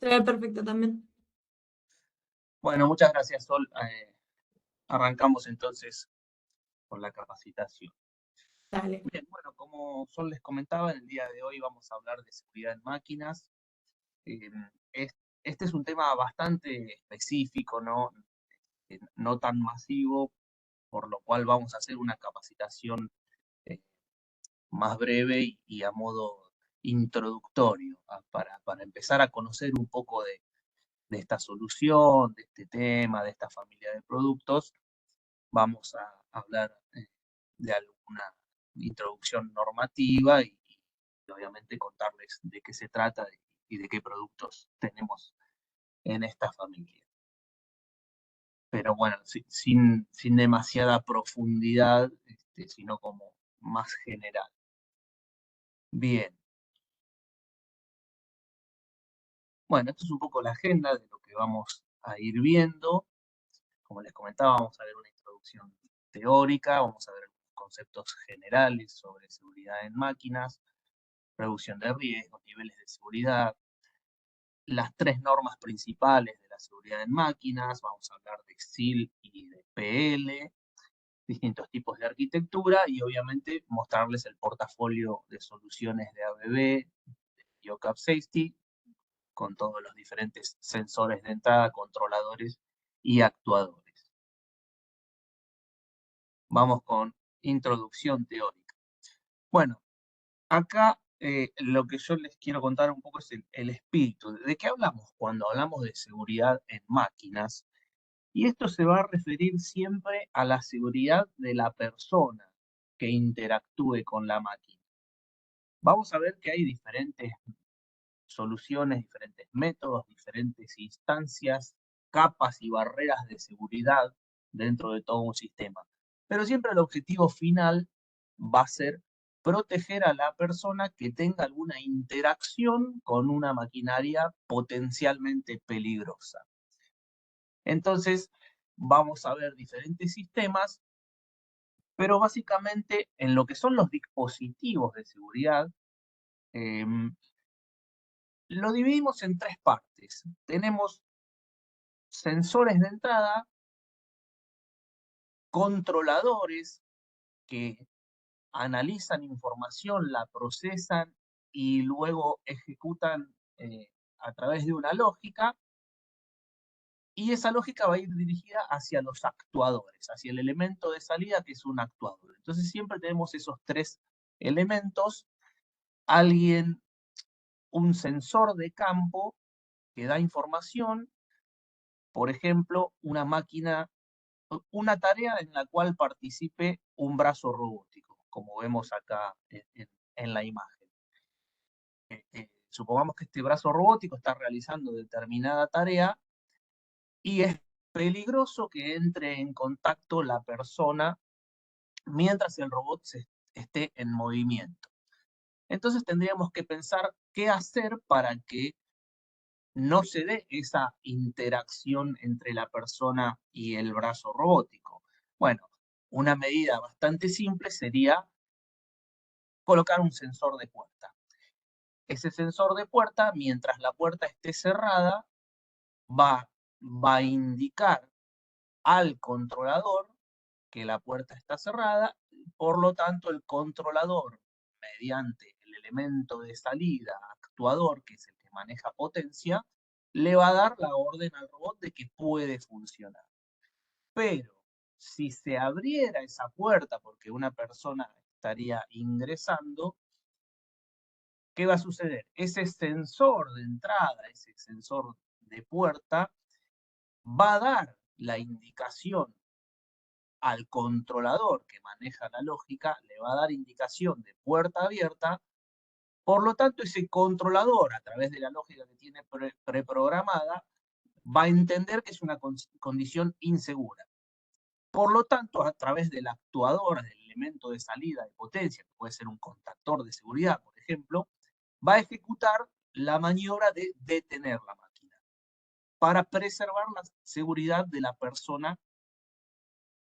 Se ve perfecto también. Bueno, muchas gracias, Sol. Arrancamos entonces con la capacitación. Dale. Bien, bueno, como Sol les comentaba, en el día de hoy vamos a hablar de seguridad en máquinas. Eh, es- este es un tema bastante específico, ¿no? No tan masivo, por lo cual vamos a hacer una capacitación eh, más breve y a modo introductorio, para empezar a conocer un poco de esta solución, de este tema, de esta familia de productos. Vamos a hablar de alguna introducción normativa y obviamente contarles de qué se trata y de qué productos tenemos en esta familia. Pero bueno, sin demasiada profundidad, sino como más general. Bien, bueno, esto es un poco la agenda de lo que vamos a ir viendo. Como les comentaba, vamos a ver una introducción teórica, vamos a ver algunos conceptos generales sobre seguridad en máquinas, reducción de riesgos, niveles de seguridad, las tres normas principales de la seguridad en máquinas, vamos a hablar de XIL y de PL, distintos tipos de arquitectura y obviamente mostrarles el portafolio de soluciones de ABB, de OCAP Safety, con todos los diferentes sensores de entrada, controladores y actuadores. Vamos con introducción teórica. Bueno, acá lo que yo les quiero contar un poco es el espíritu. ¿De qué hablamos cuando hablamos de seguridad en máquinas? Y esto se va a referir siempre a la seguridad de la persona que interactúe con la máquina. Vamos a ver que hay diferentes soluciones, diferentes métodos, diferentes instancias, capas y barreras de seguridad dentro de todo un sistema. Pero siempre el objetivo final va a ser proteger a la persona que tenga alguna interacción con una maquinaria potencialmente peligrosa. Entonces, vamos a ver diferentes sistemas, pero básicamente en lo que son los dispositivos de seguridad, eh, lo dividimos en tres partes. Tenemos sensores de entrada, controladores que analizan información, la procesan y luego ejecutan a través de una lógica, y esa lógica va a ir dirigida hacia los actuadores, hacia el elemento de salida que es un actuador. Entonces siempre tenemos esos tres elementos, alguien, un sensor de campo que da información, por ejemplo, una tarea en la cual participe un brazo robótico, como vemos acá en la imagen. Supongamos que este brazo robótico está realizando determinada tarea y es peligroso que entre en contacto la persona mientras el robot esté en movimiento. Entonces tendríamos que pensar qué hacer para que no se dé esa interacción entre la persona y el brazo robótico. Bueno, una medida bastante simple sería colocar un sensor de puerta. Ese sensor de puerta, mientras la puerta esté cerrada, va, va a indicar al controlador que la puerta está cerrada, por lo tanto el controlador, mediante el elemento de salida actuador, que es el que maneja potencia, le va a dar la orden al robot de que puede funcionar. Pero si se abriera esa puerta porque una persona estaría ingresando, ¿qué va a suceder? Ese sensor de entrada, ese sensor de puerta, va a dar la indicación al controlador que maneja la lógica, le va a dar indicación de puerta abierta. Por lo tanto, ese controlador, a través de la lógica que tiene preprogramada, va a entender que es una condición insegura. Por lo tanto, a través del actuador, del elemento de salida de potencia, que puede ser un contactor de seguridad, por ejemplo, va a ejecutar la maniobra de detener la máquina para preservar la seguridad de la persona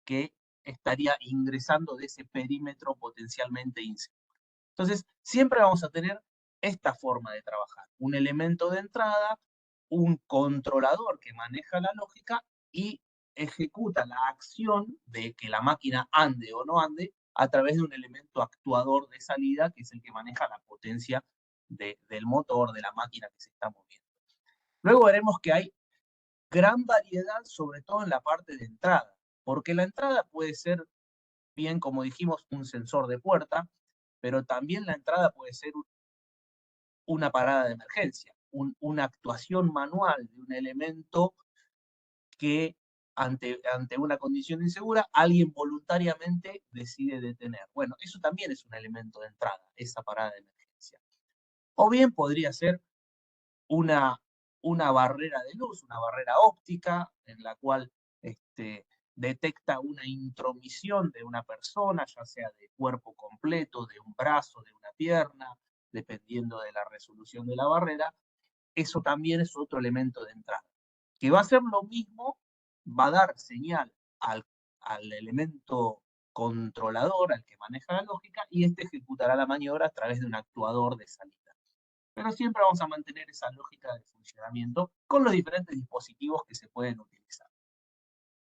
que estaría ingresando de ese perímetro potencialmente inseguro. Entonces, siempre vamos a tener esta forma de trabajar. Un elemento de entrada, un controlador que maneja la lógica y ejecuta la acción de que la máquina ande o no ande a través de un elemento actuador de salida, que es el que maneja la potencia del motor, de la máquina que se está moviendo. Luego veremos que hay gran variedad, sobre todo en la parte de entrada, porque la entrada puede ser, bien como dijimos, un sensor de puerta, pero también la entrada puede ser una parada de emergencia, una actuación manual de un elemento que ante una condición insegura alguien voluntariamente decide detener. Bueno, eso también es un elemento de entrada, esa parada de emergencia. O bien podría ser una, una barrera de luz, una barrera óptica, en la cual detecta una intromisión de una persona, ya sea de cuerpo completo, de un brazo, de una pierna, dependiendo de la resolución de la barrera. Eso también es otro elemento de entrada, que va a hacer lo mismo, va a dar señal al elemento controlador, al que maneja la lógica, y este ejecutará la maniobra a través de un actuador de salida. Pero siempre vamos a mantener esa lógica de funcionamiento con los diferentes dispositivos que se pueden utilizar.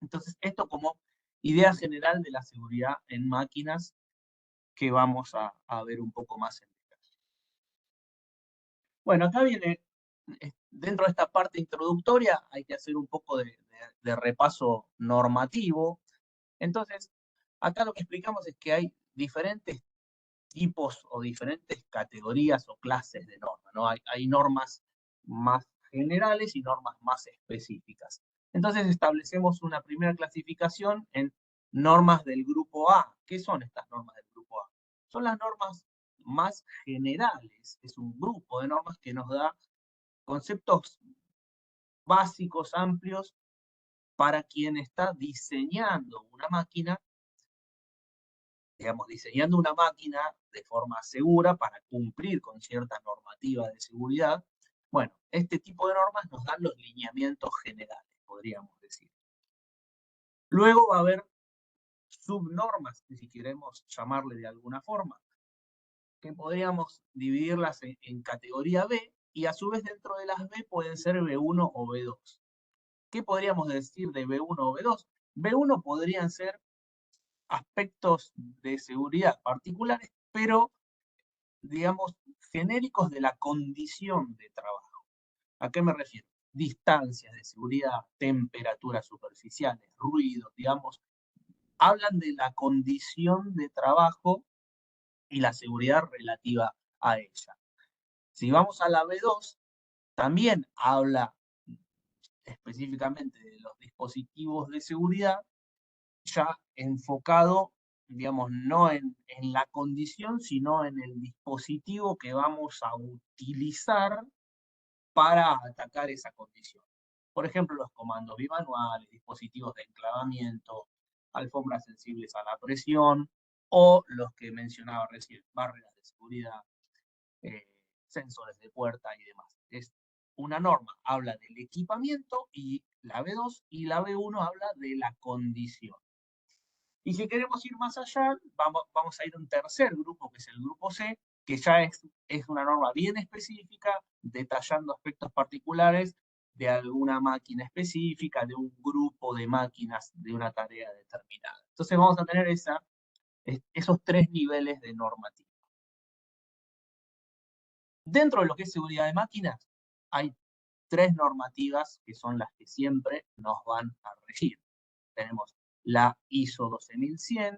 Entonces, esto como idea general de la seguridad en máquinas que vamos a ver un poco más en detalle. Bueno, acá viene, dentro de esta parte introductoria, hay que hacer un poco de repaso normativo. Entonces, acá lo que explicamos es que hay diferentes tipos o diferentes categorías o clases de normas, ¿no? Hay normas más generales y normas más específicas. Entonces establecemos una primera clasificación en normas del grupo A. ¿Qué son estas normas del grupo A? Son las normas más generales, es un grupo de normas que nos da conceptos básicos, amplios, para quien está diseñando una máquina, digamos, diseñando una máquina de forma segura para cumplir con cierta normativa de seguridad. Bueno, este tipo de normas nos dan los lineamientos generales, podríamos decir. Luego va a haber subnormas, si queremos llamarle de alguna forma, que podríamos dividirlas en categoría B, y a su vez dentro de las B pueden ser B1 o B2. ¿Qué podríamos decir de B1 o B2? B1 podrían ser aspectos de seguridad particulares, pero digamos, genéricos de la condición de trabajo. ¿A qué me refiero? Distancias de seguridad, temperaturas superficiales, ruidos, digamos, hablan de la condición de trabajo y la seguridad relativa a ella. Si vamos a la B2, también habla específicamente de los dispositivos de seguridad, ya enfocado, digamos, no en la condición, sino en el dispositivo que vamos a utilizar para atacar esa condición. Por ejemplo, los comandos bimanuales, dispositivos de enclavamiento, alfombras sensibles a la presión, o los que mencionaba recién, barreras de seguridad, sensores de puerta y demás. Es una norma, habla del equipamiento, y la B2, y la B1 habla de la condición. Y si queremos ir más allá, vamos a ir a un tercer grupo, que es el grupo C, que ya es una norma bien específica, detallando aspectos particulares de alguna máquina específica, de un grupo de máquinas de una tarea determinada. Entonces vamos a tener esos tres niveles de normativa. Dentro de lo que es seguridad de máquinas, hay tres normativas que son las que siempre nos van a regir. Tenemos la ISO 12100,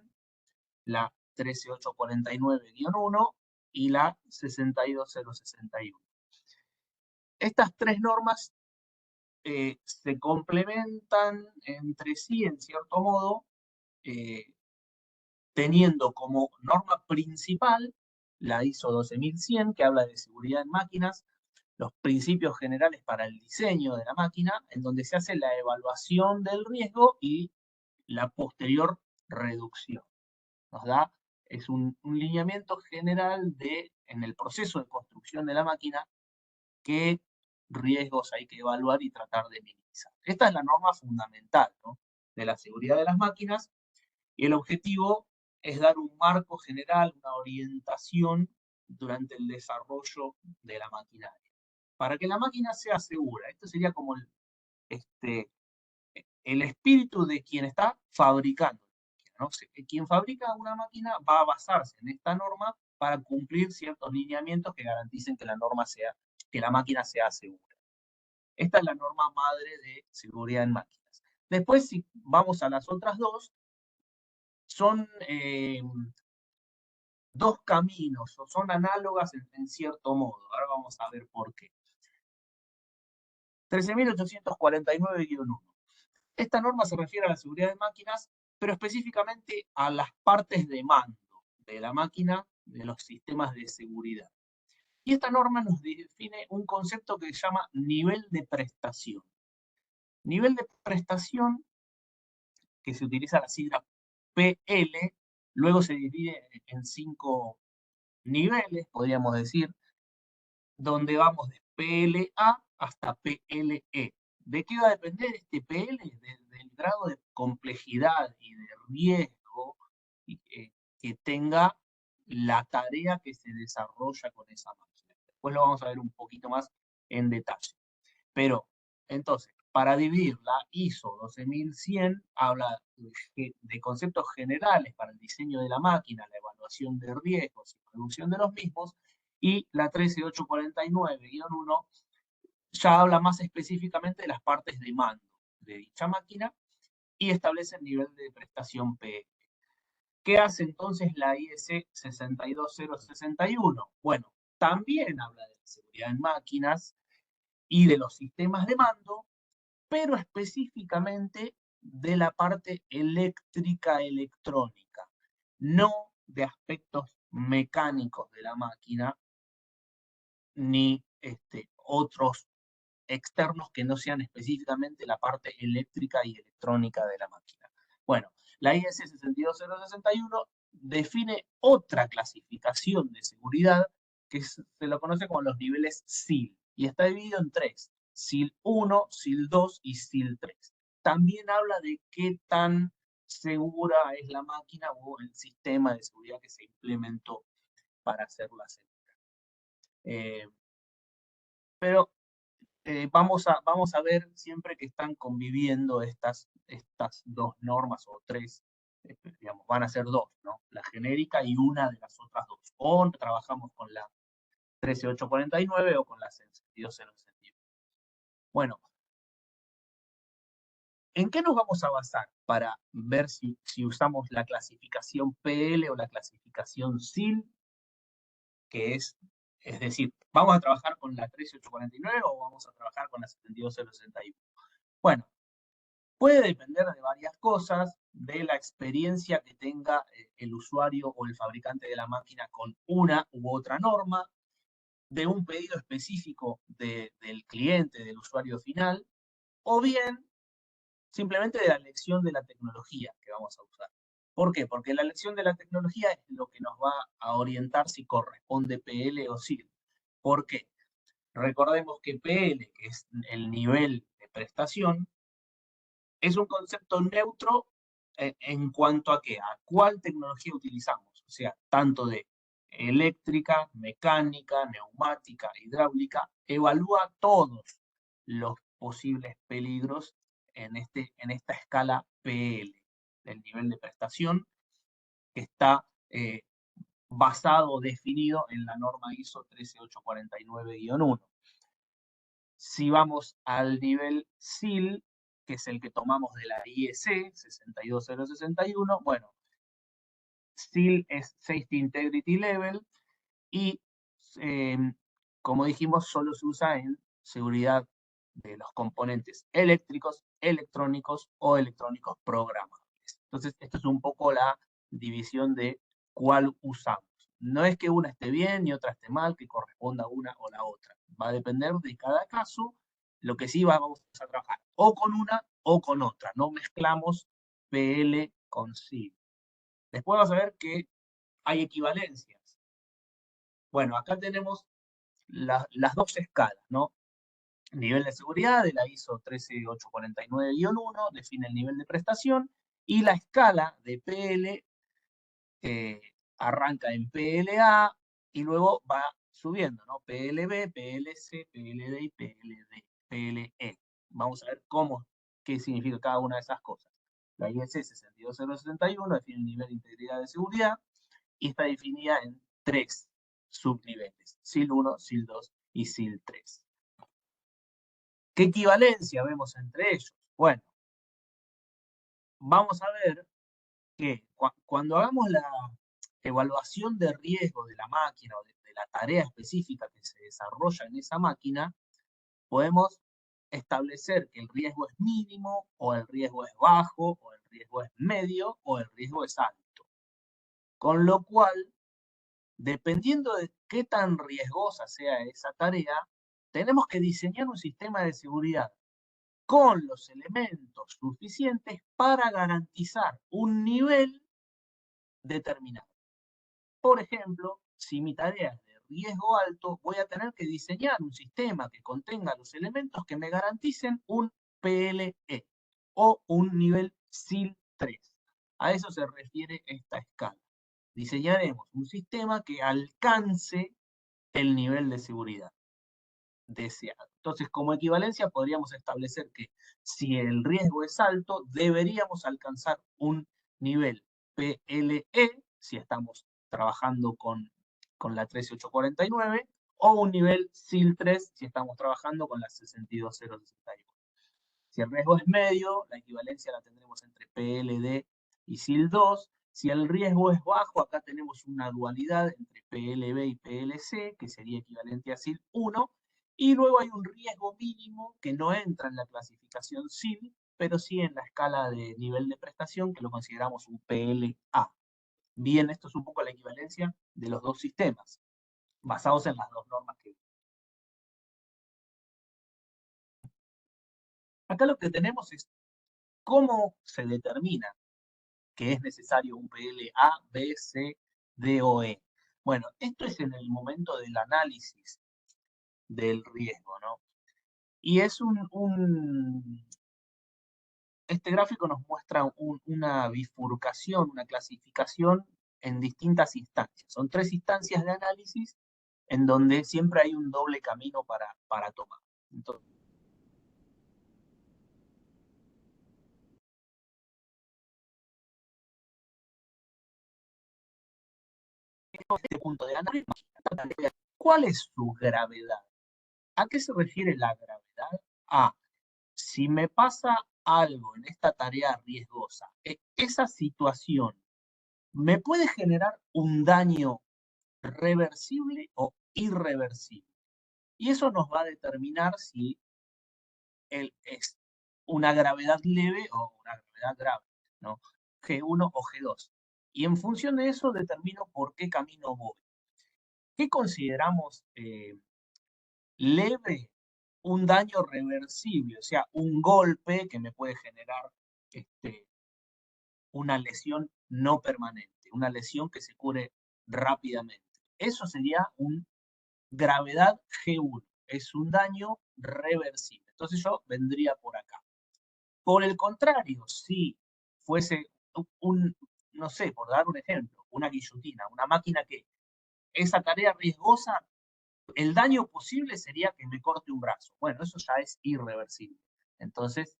la 13849-1 y la 62061. Estas tres normas se complementan entre sí en cierto modo, teniendo como norma principal la ISO 12100, que habla de seguridad en máquinas, los principios generales para el diseño de la máquina, en donde se hace la evaluación del riesgo y la posterior reducción. Nos da, es un lineamiento general en el proceso de construcción de la máquina, qué riesgos hay que evaluar y tratar de minimizar. Esta es la norma fundamental, ¿no?, de la seguridad de las máquinas, y el objetivo es dar un marco general, una orientación durante el desarrollo de la maquinaria. para que la máquina sea segura. Esto sería como el espíritu de quien está fabricando, ¿no? Quien fabrica una máquina va a basarse en esta norma para cumplir ciertos lineamientos que garanticen que que la máquina sea segura. Esta es la norma madre de seguridad en máquinas. Después, si vamos a las otras dos, son dos caminos, o son análogas en cierto modo. Ahora vamos a ver por qué. 13.849-1. Esta norma se refiere a la seguridad de máquinas, pero específicamente a las partes de mando de la máquina, de los sistemas de seguridad. Y esta norma nos define un concepto que se llama nivel de prestación. Nivel de prestación, que se utiliza la sigla PL, luego se divide en 5 niveles, podríamos decir, donde vamos de PLA hasta PLE. ¿De qué va a depender este PL? Del grado de complejidad y de riesgo que tenga la tarea que se desarrolla con esa máquina. Después lo vamos a ver un poquito más en detalle. Pero, entonces, para dividir la ISO 12100, habla de conceptos generales para el diseño de la máquina, la evaluación de riesgos y reducción de los mismos, y la 13849-1 ya habla más específicamente de las partes de mando de dicha máquina y establece el nivel de prestación P. ¿Qué hace entonces la IEC 62061? Bueno, también habla de seguridad en máquinas y de los sistemas de mando, pero específicamente de la parte eléctrica electrónica, no de aspectos mecánicos de la máquina, ni otros externos que no sean específicamente la parte eléctrica y electrónica de la máquina. Bueno, la IS 62061 define otra clasificación de seguridad que se lo conoce como los niveles SIL, y está dividido en 3, SIL 1, SIL 2 y SIL 3. También habla de qué tan segura es la máquina o el sistema de seguridad que se implementó para hacerla segura. Pero vamos a ver siempre que están conviviendo estas dos normas o tres, digamos, van a ser dos, ¿no? La genérica y una de las otras dos. O trabajamos con la 13849 o con la 62061. Bueno, ¿en qué nos vamos a basar para ver si usamos la clasificación PL o la clasificación SIL? Que es decir, ¿vamos a trabajar con la 13849 o vamos a trabajar con la 72061? Bueno, puede depender de varias cosas, de la experiencia que tenga el usuario o el fabricante de la máquina con una u otra norma, de un pedido específico del cliente, del usuario final, o bien simplemente de la elección de la tecnología que vamos a usar. ¿Por qué? Porque la elección de la tecnología es lo que nos va a orientar si corresponde PL o SIL. ¿Por qué? Recordemos que PL, que es el nivel de prestación, es un concepto neutro en cuanto a qué, a cuál tecnología utilizamos, o sea, tanto de eléctrica, mecánica, neumática, hidráulica, evalúa todos los posibles peligros en esta escala PL, del nivel de prestación, que está basado o definido en la norma ISO 13849-1. Si vamos al nivel SIL, que es el que tomamos de la IEC 62061, bueno, SIL es Safety Integrity Level y, como dijimos, solo se usa en seguridad de los componentes eléctricos, electrónicos o electrónicos programables. Entonces, esto es un poco la división de cuál usamos. No es que una esté bien y otra esté mal, que corresponda a una o la otra. Va a depender de cada caso. Lo que sí vamos a trabajar o con una o con otra. No mezclamos PL con SIL. Después vas a ver que hay equivalencias. Bueno, acá tenemos las dos escalas, ¿no? Nivel de seguridad de la ISO 13849-1 define el nivel de prestación y la escala de PL arranca en PLA y luego va subiendo, ¿no? PLB, PLC, PLD y PLE. Vamos a ver qué significa cada una de esas cosas. La IEC 62061 define el nivel de integridad de seguridad y está definida en 3 subniveles: SIL 1, SIL 2 y SIL 3. ¿Qué equivalencia vemos entre ellos? Bueno, vamos a ver que cuando hagamos la evaluación de riesgo de la máquina o de la tarea específica que se desarrolla en esa máquina, podemos establecer que el riesgo es mínimo, o el riesgo es bajo, o el riesgo es medio, o el riesgo es alto. Con lo cual, dependiendo de qué tan riesgosa sea esa tarea, tenemos que diseñar un sistema de seguridad con los elementos suficientes para garantizar un nivel determinado. Por ejemplo, si mi tarea es de riesgo alto, voy a tener que diseñar un sistema que contenga los elementos que me garanticen un PLE o un nivel SIL 3. A eso se refiere esta escala. Diseñaremos un sistema que alcance el nivel de seguridad deseado. Entonces, como equivalencia, podríamos establecer que si el riesgo es alto, deberíamos alcanzar un nivel PLE, si estamos trabajando con la 13849, o un nivel SIL 3, si estamos trabajando con la 62061. Si el riesgo es medio, la equivalencia la tendremos entre PLD y SIL 2. Si el riesgo es bajo, acá tenemos una dualidad entre PLB y PLC, que sería equivalente a SIL 1. Y luego hay un riesgo mínimo que no entra en la clasificación SIL, pero sí en la escala de nivel de prestación, que lo consideramos un PLA. Bien, esto es un poco la equivalencia de los dos sistemas, basados en las dos normas que... Acá lo que tenemos es cómo se determina que es necesario un PLA, B, C, D o E. Bueno, esto es en el momento del análisis del riesgo, ¿no? Y es este gráfico nos muestra una bifurcación, una clasificación en distintas instancias. Son 3 instancias de análisis en donde siempre hay un doble camino para tomar. Entonces, este punto de análisis, ¿cuál es su gravedad? ¿A qué se refiere la gravedad? A, si me pasa algo en esta tarea riesgosa, esa situación me puede generar un daño reversible o irreversible. Y eso nos va a determinar si es una gravedad leve o una gravedad grave, ¿no? G1 o G2. Y en función de eso determino por qué camino voy. ¿Qué consideramos leve? Un daño reversible, o sea, un golpe que me puede generar una lesión no permanente, una lesión que se cure rápidamente. Eso sería un gravedad G1, es un daño reversible. Entonces yo vendría por acá. Por el contrario, si fuese no sé, por dar un ejemplo, una guillotina, una máquina que esa tarea riesgosa, el daño posible sería que me corte un brazo. Bueno, eso ya es irreversible. Entonces,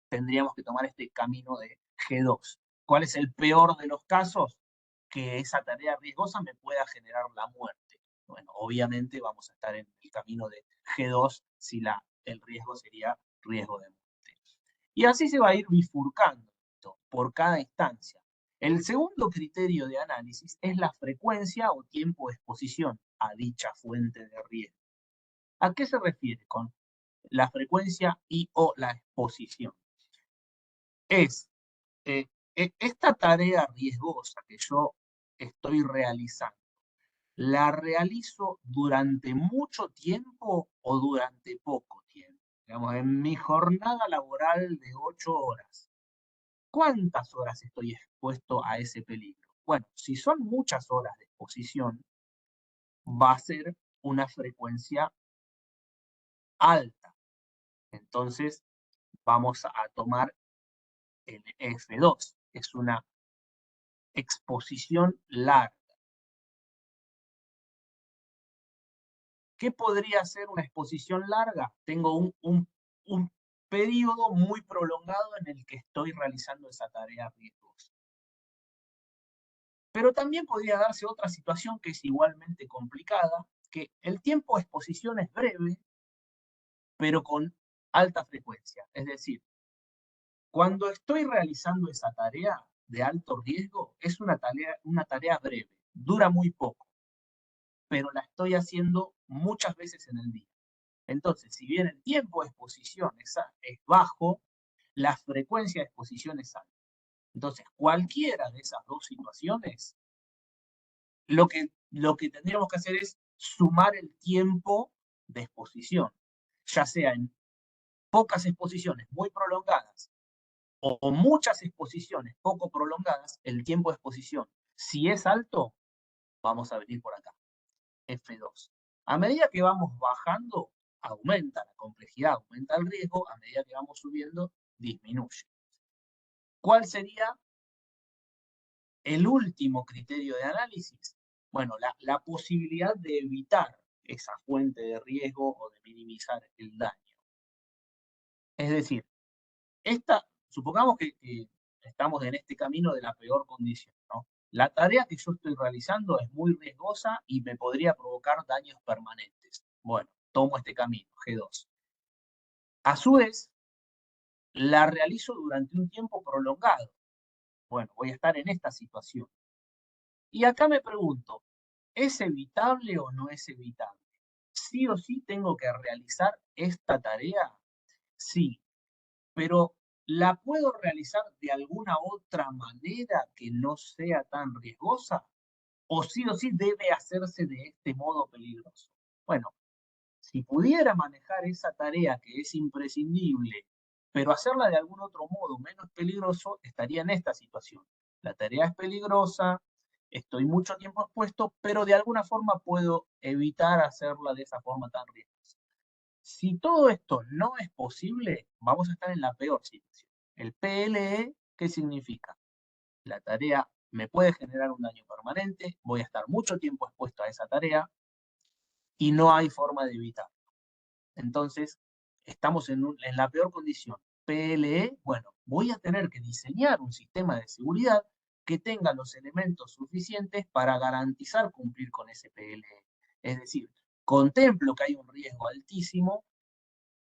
tendríamos que tomar este camino de G2. ¿Cuál es el peor de los casos? Que esa tarea riesgosa me pueda generar la muerte. Bueno, obviamente vamos a estar en el camino de G2 si el riesgo sería riesgo de muerte. Y así se va a ir bifurcando por cada instancia. El segundo criterio de análisis es la frecuencia o tiempo de exposición a dicha fuente de riesgo. ¿A qué se refiere con la frecuencia y o la exposición? Es esta tarea riesgosa que yo estoy realizando, ¿la realizo durante mucho tiempo o durante poco tiempo? Digamos, en mi jornada laboral de 8 horas, ¿cuántas horas estoy expuesto a ese peligro? Bueno, si son muchas horas de exposición, va a ser una frecuencia alta. Entonces, vamos a tomar el F2, es una exposición larga. ¿Qué podría ser una exposición larga? Tengo un periodo muy prolongado en el que estoy realizando esa tarea riesgosa. Pero también podría darse otra situación que es igualmente complicada, que el tiempo de exposición es breve, pero con alta frecuencia. Es decir, cuando estoy realizando esa tarea de alto riesgo, es una tarea breve, dura muy poco, pero la estoy haciendo muchas veces en el día. Entonces, si bien el tiempo de exposición es bajo, la frecuencia de exposición es alta. Entonces, cualquiera de esas dos situaciones, lo que tendríamos que hacer es sumar el tiempo de exposición, ya sea en pocas exposiciones muy prolongadas o muchas exposiciones poco prolongadas, el tiempo de exposición, si es alto, vamos a venir por acá, F2. A medida que vamos bajando, aumenta la complejidad, aumenta el riesgo, a medida que vamos subiendo, disminuye. ¿Cuál sería el último criterio de análisis? Bueno, la posibilidad de evitar esa fuente de riesgo o de minimizar el daño. Es decir, supongamos que estamos en este camino de la peor condición, ¿no? La tarea que yo estoy realizando es muy riesgosa y me podría provocar daños permanentes. Bueno, tomo este camino, G2. A su vez, la realizo durante un tiempo prolongado. Bueno, voy a estar en esta situación. Y acá me pregunto, ¿es evitable o no es evitable? ¿Sí o sí tengo que realizar esta tarea? Sí, pero ¿la puedo realizar de alguna otra manera que no sea tan riesgosa? ¿O sí debe hacerse de este modo peligroso? Bueno, si pudiera manejar esa tarea que es imprescindible, pero hacerla de algún otro modo menos peligroso, estaría en esta situación. La tarea es peligrosa, estoy mucho tiempo expuesto, pero de alguna forma puedo evitar hacerla de esa forma tan riesgosa. Si todo esto no es posible, vamos a estar en la peor situación. El PLE, ¿qué significa? La tarea me puede generar un daño permanente, voy a estar mucho tiempo expuesto a esa tarea y no hay forma de evitarlo. Entonces, estamos en la peor condición. PLE, bueno, voy a tener que diseñar un sistema de seguridad que tenga los elementos suficientes para garantizar cumplir con ese PLE. Es decir, contemplo que hay un riesgo altísimo,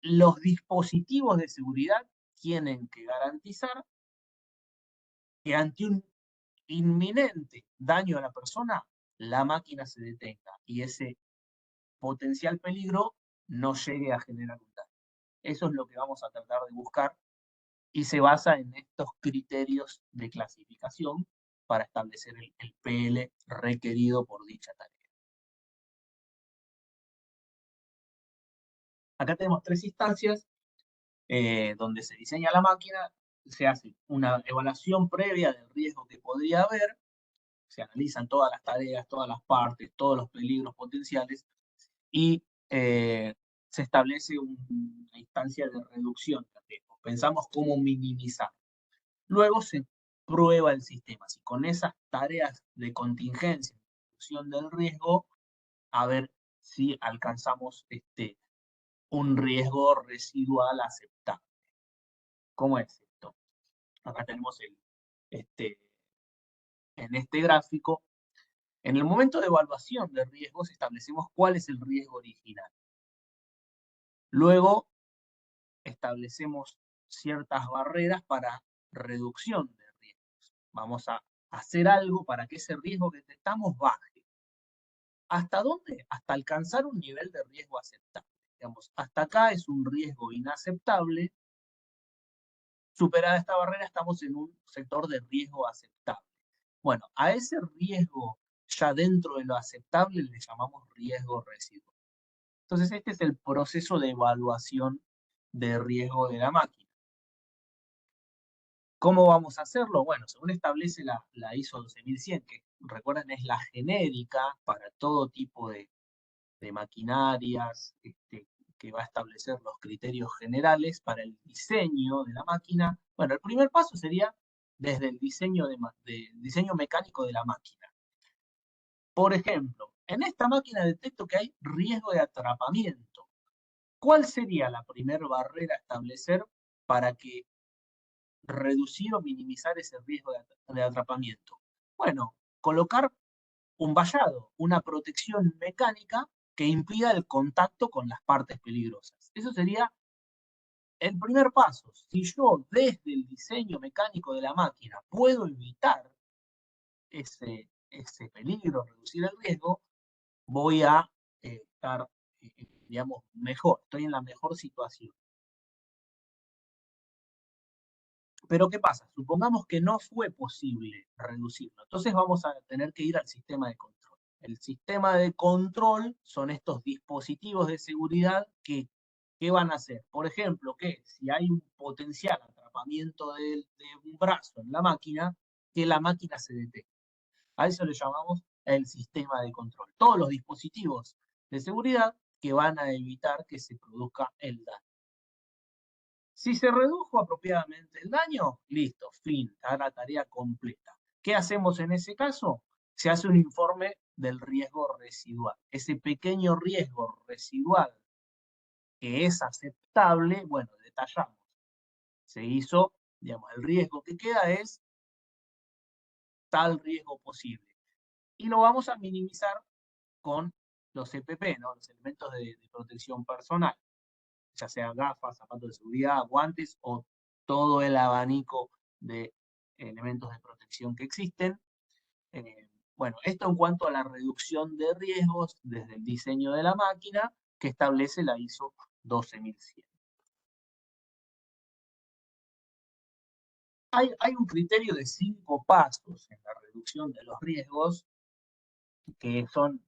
los dispositivos de seguridad tienen que garantizar que ante un inminente daño a la persona, la máquina se detenga y ese potencial peligro no llegue a generar un daño. Eso es lo que vamos a tratar de buscar y se basa en estos criterios de clasificación para establecer el PL requerido por dicha tarea. Acá tenemos tres instancias donde se diseña la máquina, se hace una evaluación previa del riesgo que podría haber, se analizan todas las tareas, todas las partes, todos los peligros potenciales y se establece una instancia de reducción del riesgo. Pensamos cómo minimizar. Luego se prueba el sistema. Si con esas tareas de contingencia, de reducción del riesgo, a ver si alcanzamos un riesgo residual aceptable. ¿Cómo es esto? Acá tenemos en este gráfico. En el momento de evaluación de riesgos establecemos cuál es el riesgo original. Luego establecemos ciertas barreras para reducción de riesgos. Vamos a hacer algo para que ese riesgo que detectamos baje. ¿Hasta dónde? Hasta alcanzar un nivel de riesgo aceptable. Digamos, hasta acá es un riesgo inaceptable. Superada esta barrera estamos en un sector de riesgo aceptable. Bueno, a ese riesgo ya dentro de lo aceptable le llamamos riesgo residual. Entonces este es el proceso de evaluación de riesgo de la máquina. ¿Cómo vamos a hacerlo? Bueno, según establece la ISO 12100, que recuerden es la genérica para todo tipo de maquinarias, que va a establecer los criterios generales para el diseño de la máquina. Bueno, el primer paso sería desde el diseño mecánico de la máquina. Por ejemplo, En esta máquina detecto que hay riesgo de atrapamiento. ¿Cuál sería la primera barrera a establecer para que reducir o minimizar ese riesgo de atrapamiento? Bueno, colocar un vallado, una protección mecánica que impida el contacto con las partes peligrosas. Eso sería el primer paso. Si yo desde el diseño mecánico de la máquina puedo evitar ese peligro, reducir el riesgo, voy a estar, digamos, mejor, estoy en la mejor situación. Pero ¿qué pasa? Supongamos que no fue posible reducirlo. Entonces vamos a tener que ir al sistema de control. El sistema de control son estos dispositivos de seguridad que, ¿qué van a hacer? Por ejemplo, que si hay un potencial atrapamiento de un brazo en la máquina, que la máquina se detenga. A eso le llamamos el sistema de control. Todos los dispositivos de seguridad que van a evitar que se produzca el daño. Si se redujo apropiadamente el daño, listo, fin, está la tarea completa. ¿Qué hacemos en ese caso? Se hace un informe del riesgo residual. Ese pequeño riesgo residual que es aceptable, bueno, detallamos. Se hizo, digamos, el riesgo que queda es tal riesgo posible. Y lo vamos a minimizar con los EPP, ¿no? Los elementos de protección personal, ya sea gafas, zapatos de seguridad, guantes o todo el abanico de elementos de protección que existen. Bueno, esto en cuanto a la reducción de riesgos desde el diseño de la máquina que establece la ISO 12100. Hay un criterio de 5 pasos en la reducción de los riesgos que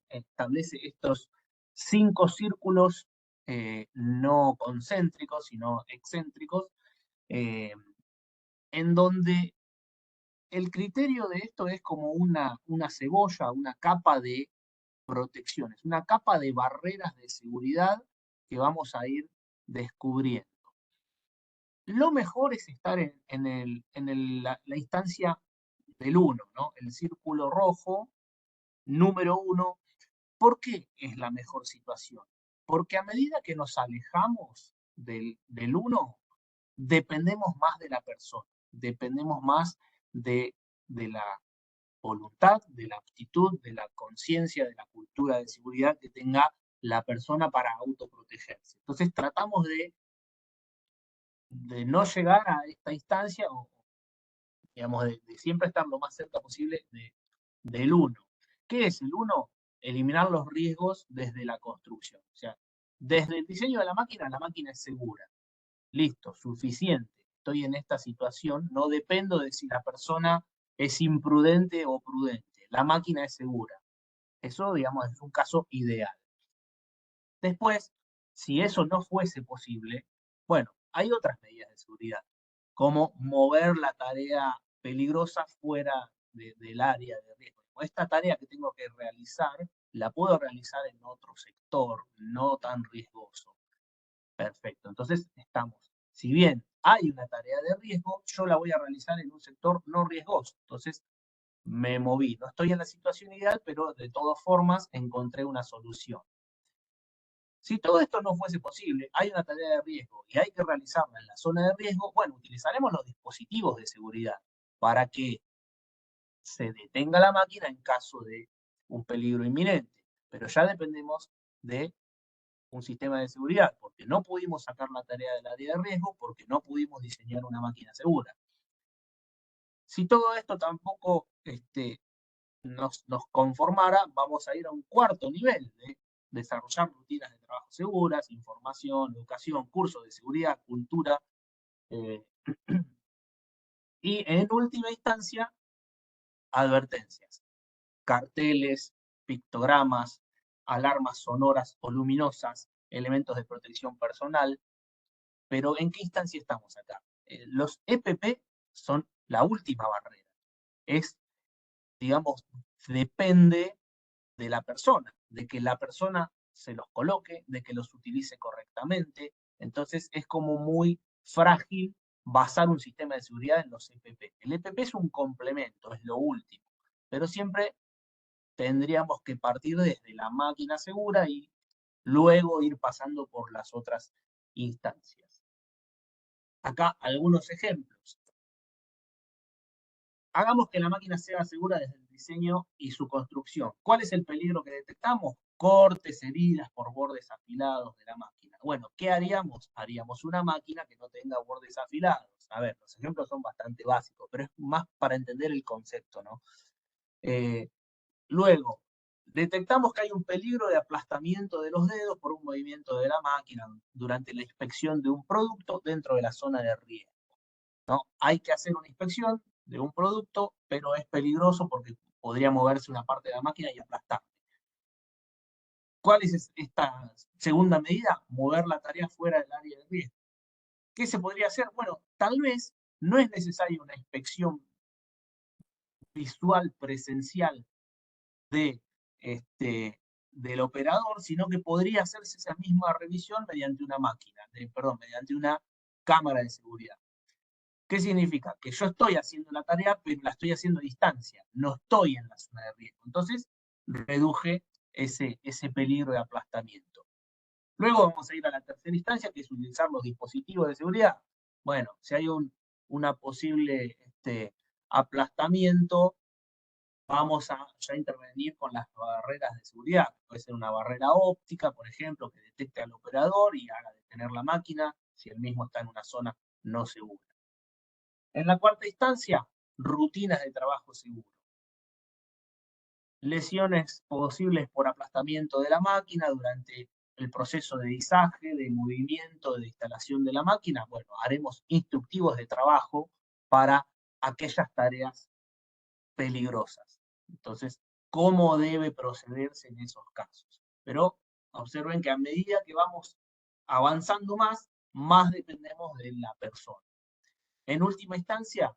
establece estos 5 círculos no concéntricos, sino excéntricos, eh, en donde el criterio de esto es como una cebolla, una capa de protecciones, una capa de barreras de seguridad que vamos a ir descubriendo. Lo mejor es estar la instancia del 1, ¿no? El círculo rojo, número 1. ¿Por qué es la mejor situación? Porque a medida que nos alejamos del 1, dependemos más de la persona, dependemos más de la voluntad, de la aptitud, de la conciencia, de la cultura de seguridad que tenga la persona para autoprotegerse. Entonces tratamos de no llegar a esta instancia o, digamos, de siempre estar lo más cerca posible del 1. ¿Qué es el 1? Eliminar los riesgos desde la construcción. O sea, desde el diseño de la máquina es segura. Listo, suficiente. Estoy en esta situación, no dependo de si la persona es imprudente o prudente. La máquina es segura. Eso, digamos, es un caso ideal. Después, si eso no fuese posible, bueno, hay otras medidas de seguridad, como mover la tarea peligrosa fuera del área de riesgo. Esta tarea que tengo que realizar, la puedo realizar en otro sector, no tan riesgoso. Perfecto, entonces estamos. Si bien hay una tarea de riesgo, yo la voy a realizar en un sector no riesgoso. Entonces me moví. No estoy en la situación ideal, pero de todas formas encontré una solución. Si todo esto no fuese posible, hay una tarea de riesgo y hay que realizarla en la zona de riesgo, bueno, utilizaremos los dispositivos de seguridad para que se detenga la máquina en caso de un peligro inminente. Pero ya dependemos de un sistema de seguridad, porque no pudimos sacar la tarea del área de riesgo, porque no pudimos diseñar una máquina segura. Si todo esto tampoco nos conformara, vamos a ir a un cuarto nivel de desarrollar rutinas de trabajo seguras, información, educación, cursos de seguridad, cultura, eh, y en última instancia, advertencias, carteles, pictogramas, alarmas sonoras o luminosas, elementos de protección personal. Pero ¿en qué instancia estamos acá? Los EPP son la última barrera. Es, digamos, depende de la persona, de que la persona se los coloque, de que los utilice correctamente. Entonces es como muy frágil basar un sistema de seguridad en los EPP. El EPP es un complemento, es lo último, pero siempre tendríamos que partir desde la máquina segura y luego ir pasando por las otras instancias. Acá algunos ejemplos. Hagamos que la máquina sea segura desde el diseño y su construcción. ¿Cuál es el peligro que detectamos? Cortes, heridas por bordes afilados de la máquina. Bueno, ¿qué haríamos? Haríamos una máquina que no tenga bordes afilados. A ver, los ejemplos son bastante básicos, pero es más para entender el concepto, ¿no? Luego, detectamos que hay un peligro de aplastamiento de los dedos por un movimiento de la máquina durante la inspección de un producto dentro de la zona de riesgo, ¿no? Hay que hacer una inspección de un producto, pero es peligroso porque podría moverse una parte de la máquina y aplastar. ¿Cuál es esta segunda medida? Mover la tarea fuera del área de riesgo. ¿Qué se podría hacer? Bueno, tal vez no es necesaria una inspección visual presencial de, del operador, sino que podría hacerse esa misma revisión mediante una máquina, mediante una cámara de seguridad. ¿Qué significa? Que yo estoy haciendo la tarea, pero la estoy haciendo a distancia, no estoy en la zona de riesgo. Entonces, reduje ese peligro de aplastamiento. Luego vamos a ir a la tercera instancia, que es utilizar los dispositivos de seguridad. Bueno, si hay una posible aplastamiento, vamos a ya intervenir con las barreras de seguridad. Puede ser una barrera óptica, por ejemplo, que detecte al operador y haga detener la máquina si el mismo está en una zona no segura. En la cuarta instancia, rutinas de trabajo seguro. Lesiones posibles por aplastamiento de la máquina durante el proceso de disaje, de movimiento, de instalación de la máquina. Bueno, haremos instructivos de trabajo para aquellas tareas peligrosas. Entonces, ¿cómo debe procederse en esos casos? Pero observen que a medida que vamos avanzando más dependemos de la persona. En última instancia,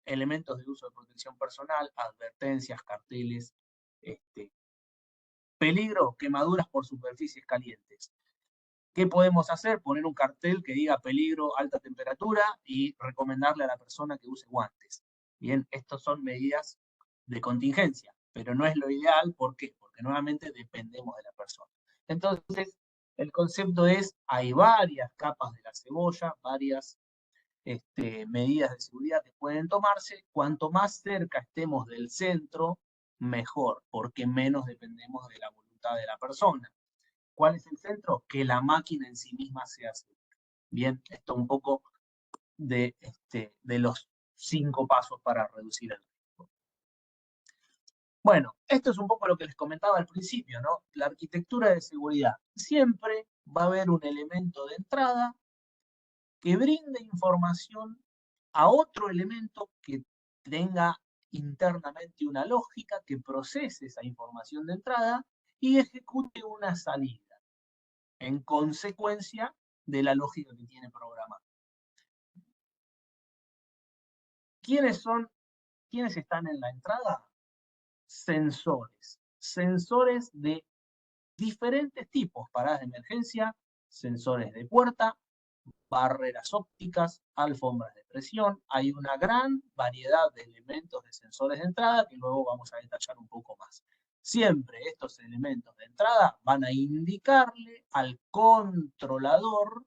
elementos de uso de protección personal, advertencias, carteles, peligro, quemaduras por superficies calientes. ¿Qué podemos hacer? Poner un cartel que diga peligro, alta temperatura y recomendarle a la persona que use guantes. Bien, estas son medidas de contingencia, pero no es lo ideal. ¿Por qué? Porque nuevamente dependemos de la persona. Entonces, el concepto es, hay varias capas de la cebolla, varias medidas de seguridad que pueden tomarse. Cuanto más cerca estemos del centro, mejor, porque menos dependemos de la voluntad de la persona. ¿Cuál es el centro? Que la máquina en sí misma sea segura. Bien, esto un poco de los 5 pasos para reducir el riesgo. Bueno, esto es un poco lo que les comentaba al principio, ¿no? La arquitectura de seguridad. Siempre va a haber un elemento de entrada que brinde información a otro elemento que tenga internamente una lógica, que procese esa información de entrada y ejecute una salida en consecuencia de la lógica que tiene programada. ¿Quiénes están en la entrada? Sensores. Sensores de diferentes tipos, paradas de emergencia, sensores de puerta, barreras ópticas, alfombras de presión. Hay una gran variedad de elementos de sensores de entrada que luego vamos a detallar un poco más. Siempre estos elementos de entrada van a indicarle al controlador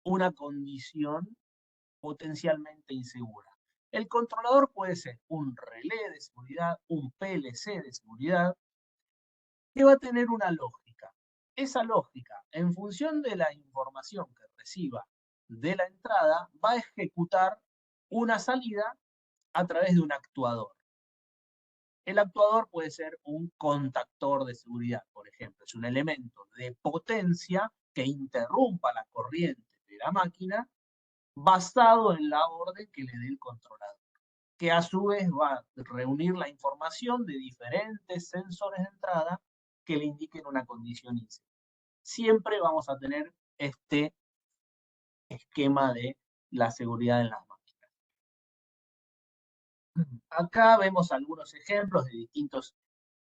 una condición potencialmente insegura. El controlador puede ser un relé de seguridad, un PLC de seguridad, que va a tener una lógica. Esa lógica, en función de la información que reciba de la entrada, va a ejecutar una salida a través de un actuador. El actuador puede ser un contactor de seguridad, por ejemplo. Es un elemento de potencia que interrumpa la corriente de la máquina basado en la orden que le dé el controlador, que a su vez va a reunir la información de diferentes sensores de entrada que le indiquen una condición insegura. Siempre vamos a tener este esquema de la seguridad en las máquinas. Acá vemos algunos ejemplos de distintos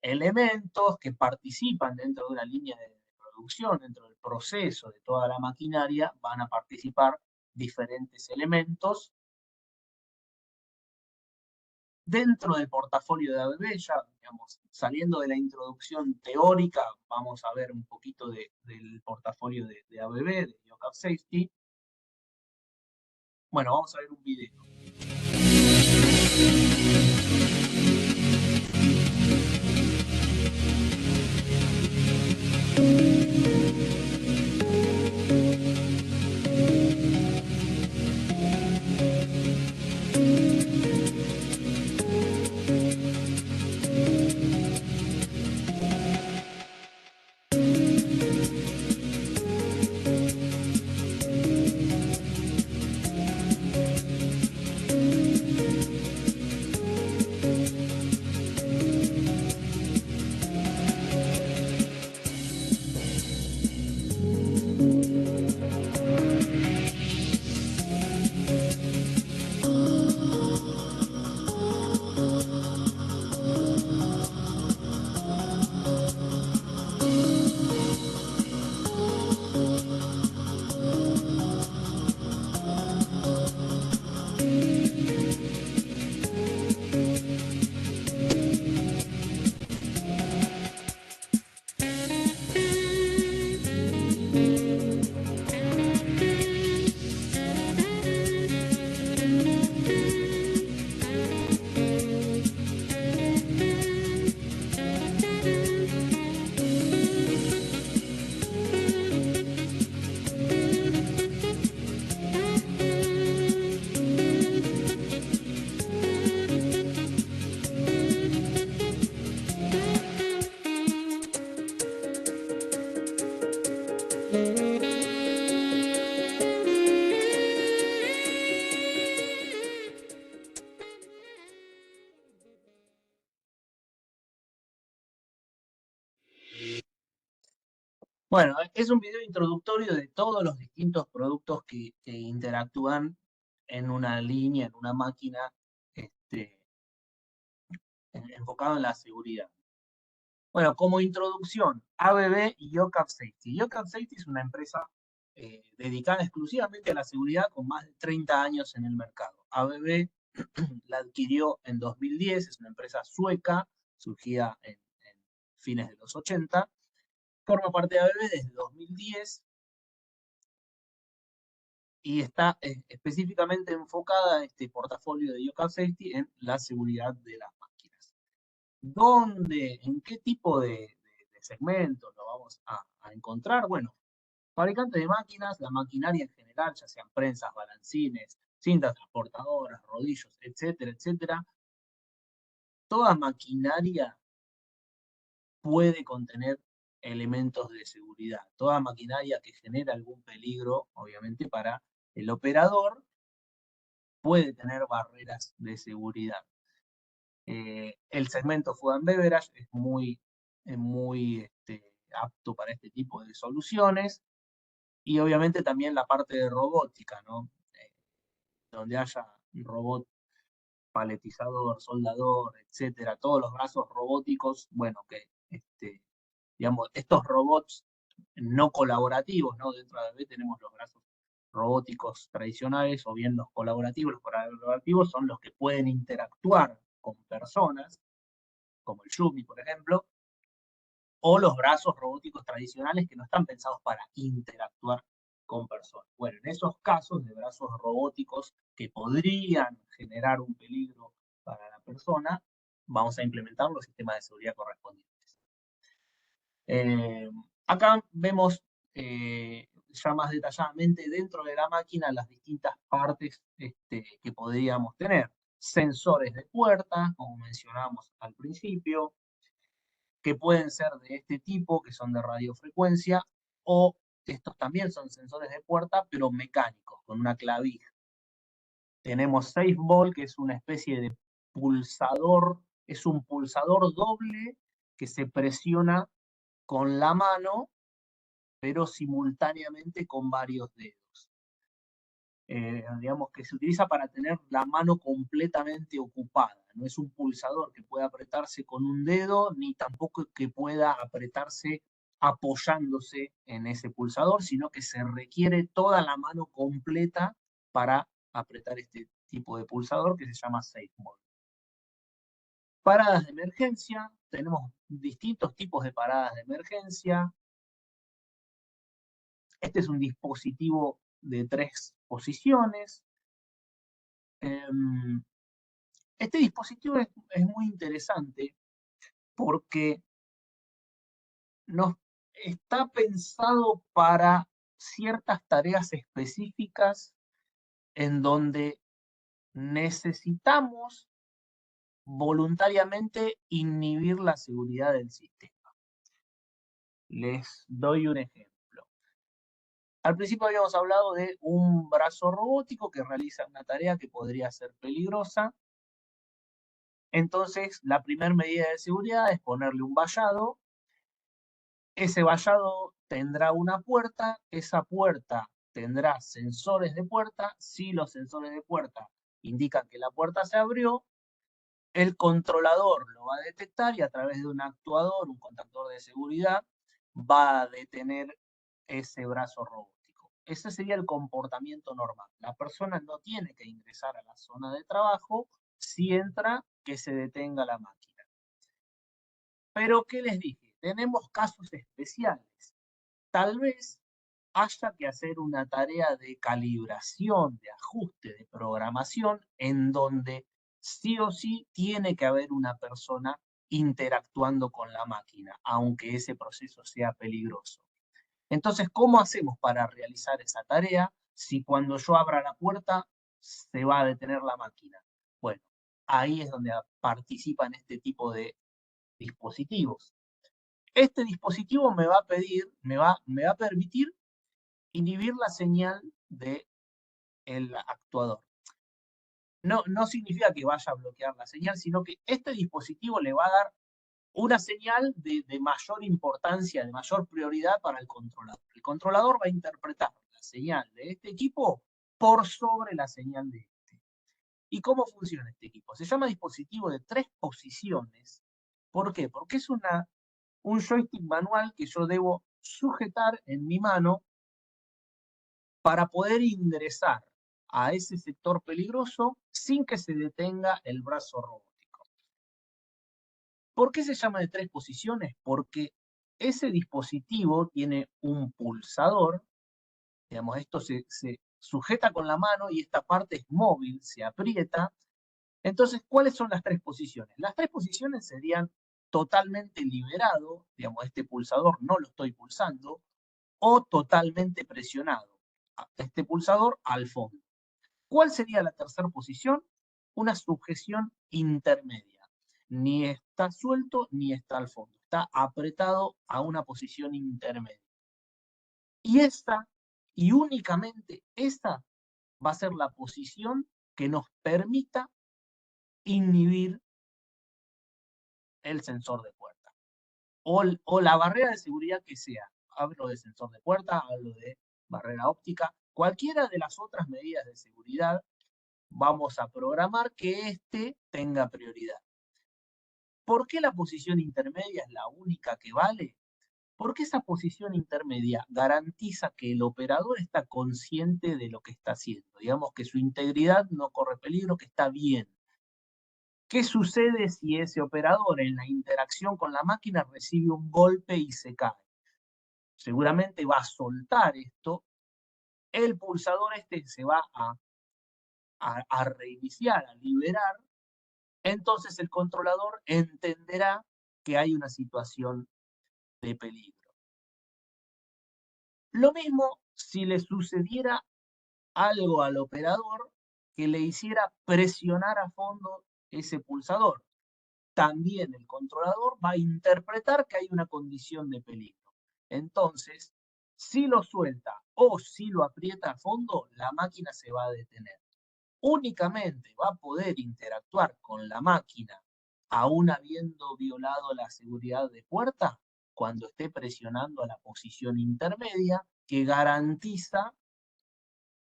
elementos que participan dentro de una línea de producción, dentro del proceso de toda la maquinaria, van a participar diferentes elementos Dentro del portafolio de ABB, ya digamos, saliendo de la introducción teórica, vamos a ver un poquito del portafolio de ABB, de Yocap Safety. Bueno, vamos a ver un video. Bueno, es un video introductorio de todos los distintos productos que interactúan en una línea, en una máquina, enfocado en la seguridad. Bueno, como introducción, ABB y Yocap Safety. Yocap Safety es una empresa dedicada exclusivamente a la seguridad con más de 30 años en el mercado. ABB la adquirió en 2010, es una empresa sueca, surgida en fines de los 80. Forma parte de ABB desde 2010 y está específicamente enfocada este portafolio de Yocap Safety en la seguridad de las máquinas. ¿Dónde, en qué tipo de segmentos lo vamos a encontrar? Bueno, fabricantes de máquinas, la maquinaria en general, ya sean prensas, balancines, cintas transportadoras, rodillos, etcétera, etcétera. Toda maquinaria puede contener elementos de seguridad. Toda maquinaria que genera algún peligro, obviamente, para el operador, puede tener barreras de seguridad. El segmento Food and Beverage es muy apto para este tipo de soluciones. Y obviamente también la parte de robótica, ¿no? Donde haya robot paletizador, soldador, etcétera, todos los brazos robóticos, bueno, que digamos, estos robots no colaborativos, ¿no? Dentro de ABB tenemos los brazos robóticos tradicionales o bien los colaborativos. Los colaborativos son los que pueden interactuar con personas, como el Yumi, por ejemplo, o los brazos robóticos tradicionales que no están pensados para interactuar con personas. Bueno, en esos casos de brazos robóticos que podrían generar un peligro para la persona, vamos a implementar los sistemas de seguridad correspondientes. Acá vemos ya más detalladamente dentro de la máquina las distintas partes que podríamos tener. Sensores de puerta, como mencionamos al principio, que pueden ser de este tipo, que son de radiofrecuencia, o estos también son sensores de puerta, pero mecánicos, con una clavija. Tenemos SafeBall, que es una especie de pulsador, es un pulsador doble que se presiona con la mano, pero simultáneamente con varios dedos. Digamos que se utiliza para tener la mano completamente ocupada. No es un pulsador que pueda apretarse con un dedo, ni tampoco que pueda apretarse apoyándose en ese pulsador, sino que se requiere toda la mano completa para apretar este tipo de pulsador que se llama SafeBall. Paradas de emergencia, tenemos distintos tipos de paradas de emergencia. Este es un dispositivo de 3 posiciones. Este dispositivo es muy interesante porque está pensado para ciertas tareas específicas en donde necesitamos voluntariamente inhibir la seguridad del sistema. Les doy un ejemplo. Al principio habíamos hablado de un brazo robótico que realiza una tarea que podría ser peligrosa. Entonces, la primera medida de seguridad es ponerle un vallado. Ese vallado tendrá una puerta, esa puerta tendrá sensores de puerta. Si los sensores de puerta indican que la puerta se abrió, el controlador lo va a detectar y a través de un actuador, un contactor de seguridad, va a detener ese brazo robótico. Ese sería el comportamiento normal. La persona no tiene que ingresar a la zona de trabajo, si entra, que se detenga la máquina. Pero, ¿qué les dije? Tenemos casos especiales. Tal vez haya que hacer una tarea de calibración, de ajuste, de programación, en donde sí o sí tiene que haber una persona interactuando con la máquina, aunque ese proceso sea peligroso. Entonces, ¿cómo hacemos para realizar esa tarea si cuando yo abra la puerta se va a detener la máquina? Bueno, ahí es donde participan este tipo de dispositivos. Este dispositivo me va a permitir inhibir la señal del actuador. No significa que vaya a bloquear la señal, sino que este dispositivo le va a dar una señal de mayor importancia, de mayor prioridad para el controlador. El controlador va a interpretar la señal de este equipo por sobre la señal de este. ¿Y cómo funciona este equipo? Se llama dispositivo de 3 posiciones. ¿Por qué? Porque es un joystick manual que yo debo sujetar en mi mano para poder ingresar a ese sector peligroso sin que se detenga el brazo robótico. ¿Por qué se llama de 3 posiciones? Porque ese dispositivo tiene un pulsador, digamos, esto se sujeta con la mano y esta parte es móvil, se aprieta. Entonces, ¿cuáles son las 3 posiciones? Las 3 posiciones serían totalmente liberado, digamos, este pulsador no lo estoy pulsando, o totalmente presionado, este pulsador al fondo. ¿Cuál sería la tercera posición? Una sujeción intermedia. Ni está suelto ni está al fondo. Está apretado a una posición intermedia. Y esta, y únicamente esta, va a ser la posición que nos permita inhibir el sensor de puerta. O la barrera de seguridad que sea. Hablo de sensor de puerta, hablo de barrera óptica. Cualquiera de las otras medidas de seguridad, vamos a programar que este tenga prioridad. ¿Por qué la posición intermedia es la única que vale? Porque esa posición intermedia garantiza que el operador está consciente de lo que está haciendo. Digamos que su integridad no corre peligro, que está bien. ¿Qué sucede si ese operador en la interacción con la máquina recibe un golpe y se cae? Seguramente va a soltar esto, el pulsador este se va a reiniciar, a liberar, entonces el controlador entenderá que hay una situación de peligro. Lo mismo si le sucediera algo al operador que le hiciera presionar a fondo ese pulsador. También el controlador va a interpretar que hay una condición de peligro. Entonces, si lo suelta o si lo aprieta a fondo, la máquina se va a detener. Únicamente va a poder interactuar con la máquina, aún habiendo violado la seguridad de puerta, cuando esté presionando a la posición intermedia, que garantiza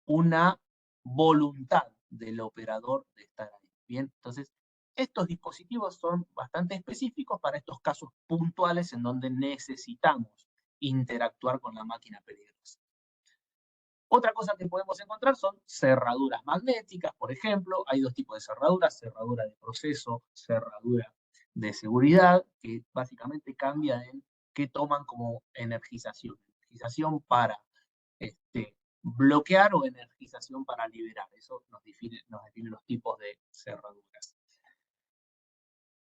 una voluntad del operador de estar ahí. Bien, entonces, estos dispositivos son bastante específicos para estos casos puntuales en donde necesitamos interactuar con la máquina peligrosa. Otra cosa que podemos encontrar son cerraduras magnéticas, por ejemplo. Hay 2 tipos de cerraduras, cerradura de proceso, cerradura de seguridad, que básicamente cambia en qué toman como energización. Energización para bloquear o energización para liberar. Eso nos define los tipos de cerraduras.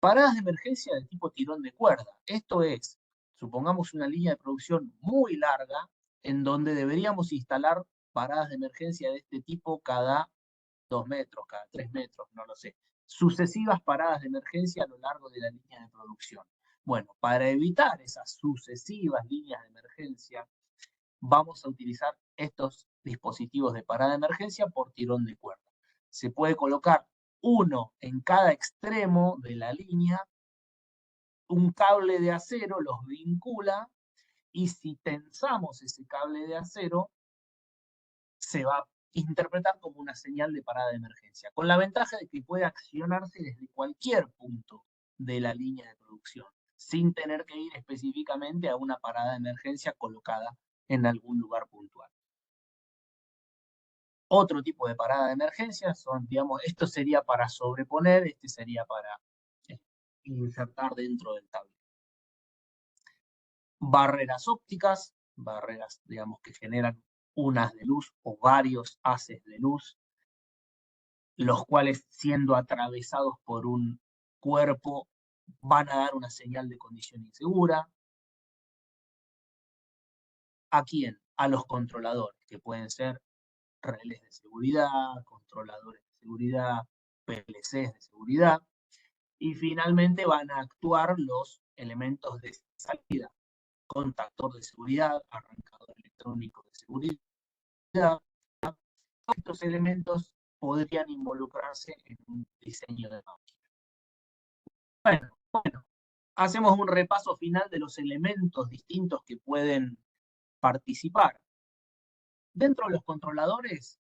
Paradas de emergencia de tipo tirón de cuerda. Esto es, supongamos una línea de producción muy larga en donde deberíamos instalar paradas de emergencia de este tipo cada 2 metros, cada 3 metros, no lo sé. Sucesivas paradas de emergencia a lo largo de la línea de producción. Bueno, para evitar esas sucesivas líneas de emergencia, vamos a utilizar estos dispositivos de parada de emergencia por tirón de cuerda. Se puede colocar uno en cada extremo de la línea, un cable de acero los vincula y si tensamos ese cable de acero, se va a interpretar como una señal de parada de emergencia, con la ventaja de que puede accionarse desde cualquier punto de la línea de producción, sin tener que ir específicamente a una parada de emergencia colocada en algún lugar puntual. Otro tipo de parada de emergencia son, digamos, esto sería para sobreponer, este sería para insertar dentro del tablero. Barreras ópticas, barreras, digamos, que generan un haz de luz o varios haces de luz, los cuales siendo atravesados por un cuerpo van a dar una señal de condición insegura. ¿A quién? A los controladores, que pueden ser relés de seguridad, controladores de seguridad, PLCs de seguridad, y finalmente van a actuar los elementos de salida, contactor de seguridad, arrancador electrónico de seguridad. Estos elementos podrían involucrarse en un diseño de máquina. Bueno, hacemos un repaso final de los elementos distintos que pueden participar. Dentro de los controladores,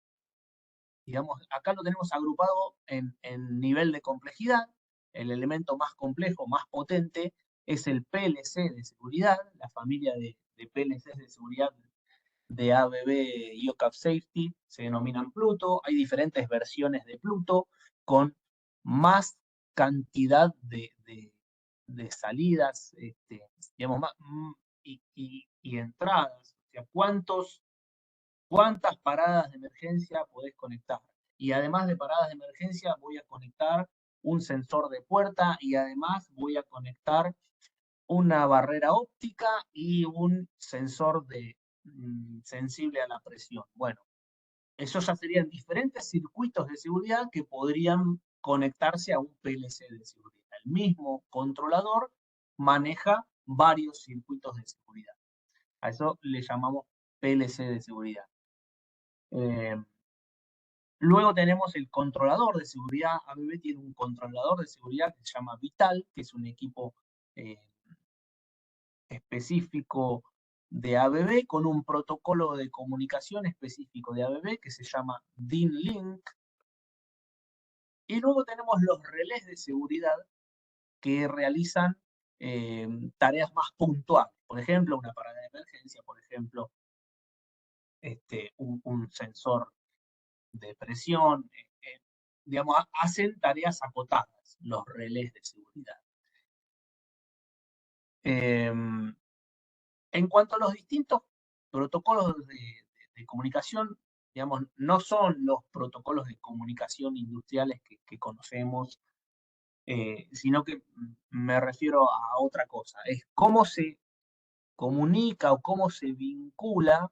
digamos, acá lo tenemos agrupado en nivel de complejidad. El elemento más complejo, más potente, es el PLC de seguridad, la familia de PLCs de seguridad de ABB y OCAP Safety, se denominan Pluto. Hay diferentes versiones de Pluto con más cantidad de salidas, digamos, y entradas. O sea, cuántas paradas de emergencia podés conectar. Y además de paradas de emergencia, voy a conectar un sensor de puerta y además voy a conectar una barrera óptica y un sensor sensible a la presión. Bueno, esos ya serían diferentes circuitos de seguridad que podrían conectarse a un PLC de seguridad. El mismo controlador maneja varios circuitos de seguridad. A eso le llamamos PLC de seguridad. Luego tenemos el controlador de seguridad. ABB tiene un controlador de seguridad que se llama Vital, que es un equipo específico de ABB con un protocolo de comunicación específico de ABB que se llama DIN-Link. Y luego tenemos los relés de seguridad que realizan tareas más puntuales. Por ejemplo, una parada de emergencia, por ejemplo, un sensor de presión. Digamos, hacen tareas acotadas los relés de seguridad. En cuanto a los distintos protocolos de comunicación, digamos, no son los protocolos de comunicación industriales que conocemos, sino que me refiero a otra cosa. Es cómo se comunica o cómo se vincula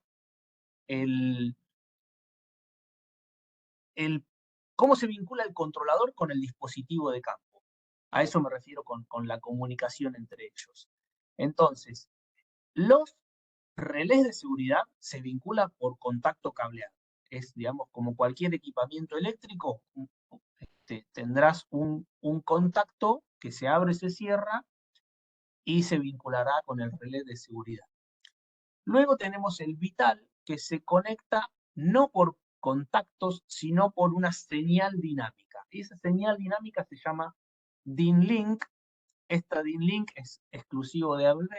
cómo se vincula el controlador con el dispositivo de campo. A eso me refiero con la comunicación entre ellos. Entonces, los relés de seguridad se vinculan por contacto cableado. Es, digamos, como cualquier equipamiento eléctrico, tendrás un contacto que se abre y se cierra y se vinculará con el relé de seguridad. Luego tenemos el Vital, que se conecta no por contactos, sino por una señal dinámica. Y esa señal dinámica se llama DIN-Link. Esta DIN-Link es exclusivo de ABB.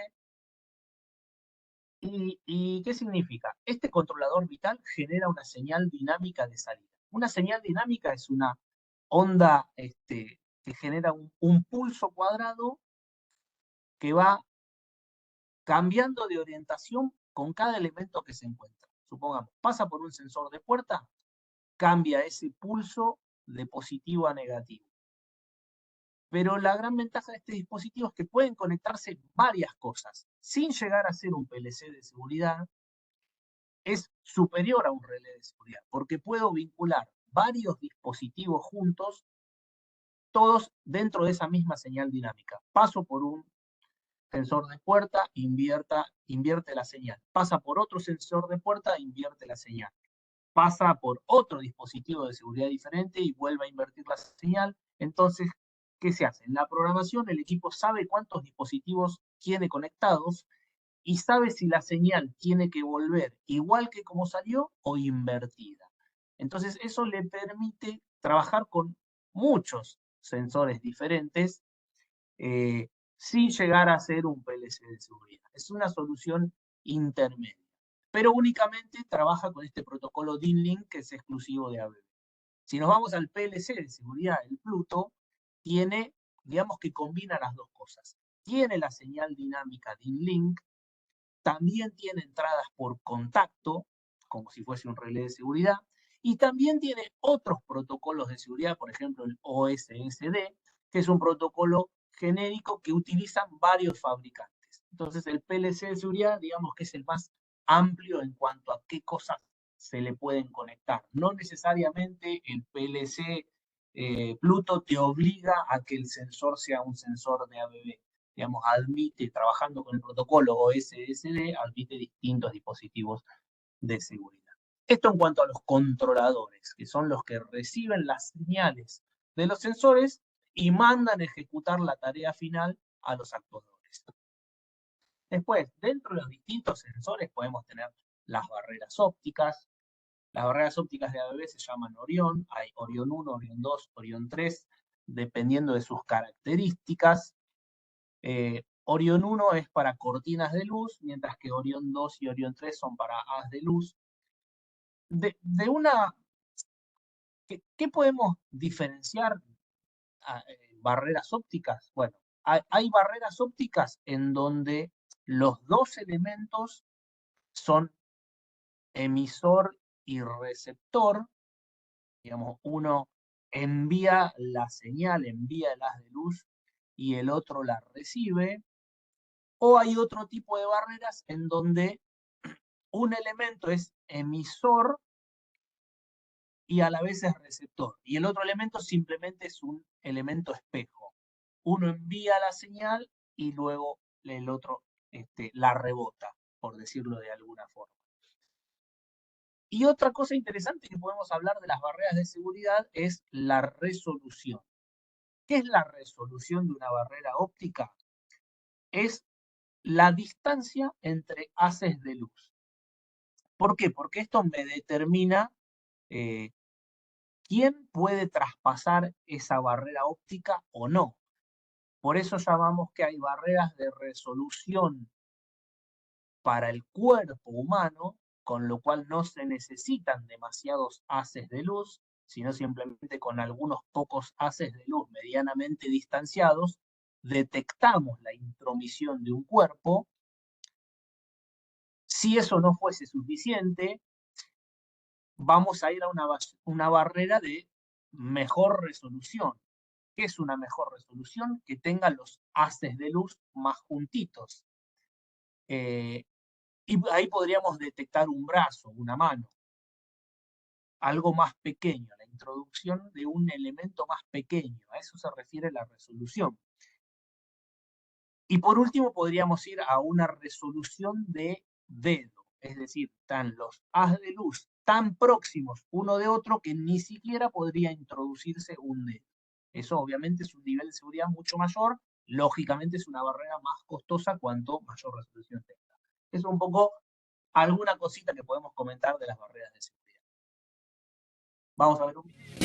¿Y qué significa? Este controlador Vital genera una señal dinámica de salida. Una señal dinámica es una onda que genera un pulso cuadrado que va cambiando de orientación con cada elemento que se encuentra. Supongamos, pasa por un sensor de puerta, cambia ese pulso de positivo a negativo. Pero la gran ventaja de este dispositivo es que pueden conectarse varias cosas, sin llegar a ser un PLC de seguridad. Es superior a un relé de seguridad, porque puedo vincular varios dispositivos juntos, todos dentro de esa misma señal dinámica. Paso por un sensor de puerta, invierte la señal. Pasa por otro sensor de puerta, invierte la señal. Pasa por otro dispositivo de seguridad diferente y vuelve a invertir la señal. Entonces, ¿qué se hace? En la programación el equipo sabe cuántos dispositivos tiene conectados y sabe si la señal tiene que volver igual que como salió o invertida. Entonces, eso le permite trabajar con muchos sensores diferentes sin llegar a ser un PLC de seguridad. Es una solución intermedia, pero únicamente trabaja con este protocolo DIN-Link que es exclusivo de ABB. Si nos vamos al PLC de seguridad, el Pluto tiene, digamos que combina las dos cosas. Tiene la señal dinámica DIN-Link, también tiene entradas por contacto, como si fuese un relé de seguridad, y también tiene otros protocolos de seguridad, por ejemplo el OSSD, que es un protocolo genérico que utilizan varios fabricantes. Entonces el PLC de seguridad, digamos que es el más amplio en cuanto a qué cosas se le pueden conectar. No necesariamente el PLC Pluto te obliga a que el sensor sea un sensor de ABB. Digamos, admite, trabajando con el protocolo OSSD, admite distintos dispositivos de seguridad. Esto en cuanto a los controladores, que son los que reciben las señales de los sensores y mandan ejecutar la tarea final a los actuadores. Después, dentro de los distintos sensores podemos tener las barreras ópticas. Las barreras ópticas de ABB se llaman Orion. Hay Orion 1, Orion 2, Orion 3, dependiendo de sus características. Orion 1 es para cortinas de luz, mientras que Orion 2 y Orion 3 son para haz de luz. ¿Qué podemos diferenciar barreras ópticas? Bueno, hay barreras ópticas en donde los dos elementos son emisor y receptor. Digamos, uno envía la señal, envía el haz de luz y el otro la recibe. O hay otro tipo de barreras en donde un elemento es emisor y a la vez es receptor. Y el otro elemento simplemente es un elemento espejo. Uno envía la señal y luego el otro la rebota, por decirlo de alguna forma. Y otra cosa interesante que podemos hablar de las barreras de seguridad es la resolución. ¿Qué es la resolución de una barrera óptica? Es la distancia entre haces de luz. ¿Por qué? Porque esto me determina quién puede traspasar esa barrera óptica o no. Por eso llamamos que hay barreras de resolución para el cuerpo humano, con lo cual no se necesitan demasiados haces de luz, sino simplemente con algunos pocos haces de luz medianamente distanciados, detectamos la intromisión de un cuerpo. Si eso no fuese suficiente, vamos a ir a una barrera de mejor resolución. ¿Qué es una mejor resolución? Que tenga los haces de luz más juntitos. Y ahí podríamos detectar un brazo, una mano. Algo más pequeño, la introducción de un elemento más pequeño. A eso se refiere la resolución. Y por último podríamos ir a una resolución de dedo. Es decir, están los haz de luz tan próximos uno de otro que ni siquiera podría introducirse un dedo. Eso obviamente es un nivel de seguridad mucho mayor, lógicamente es una barrera más costosa cuanto mayor resolución tenga. Es un poco alguna cosita que podemos comentar de las barreras de seguridad. Vamos a ver un video.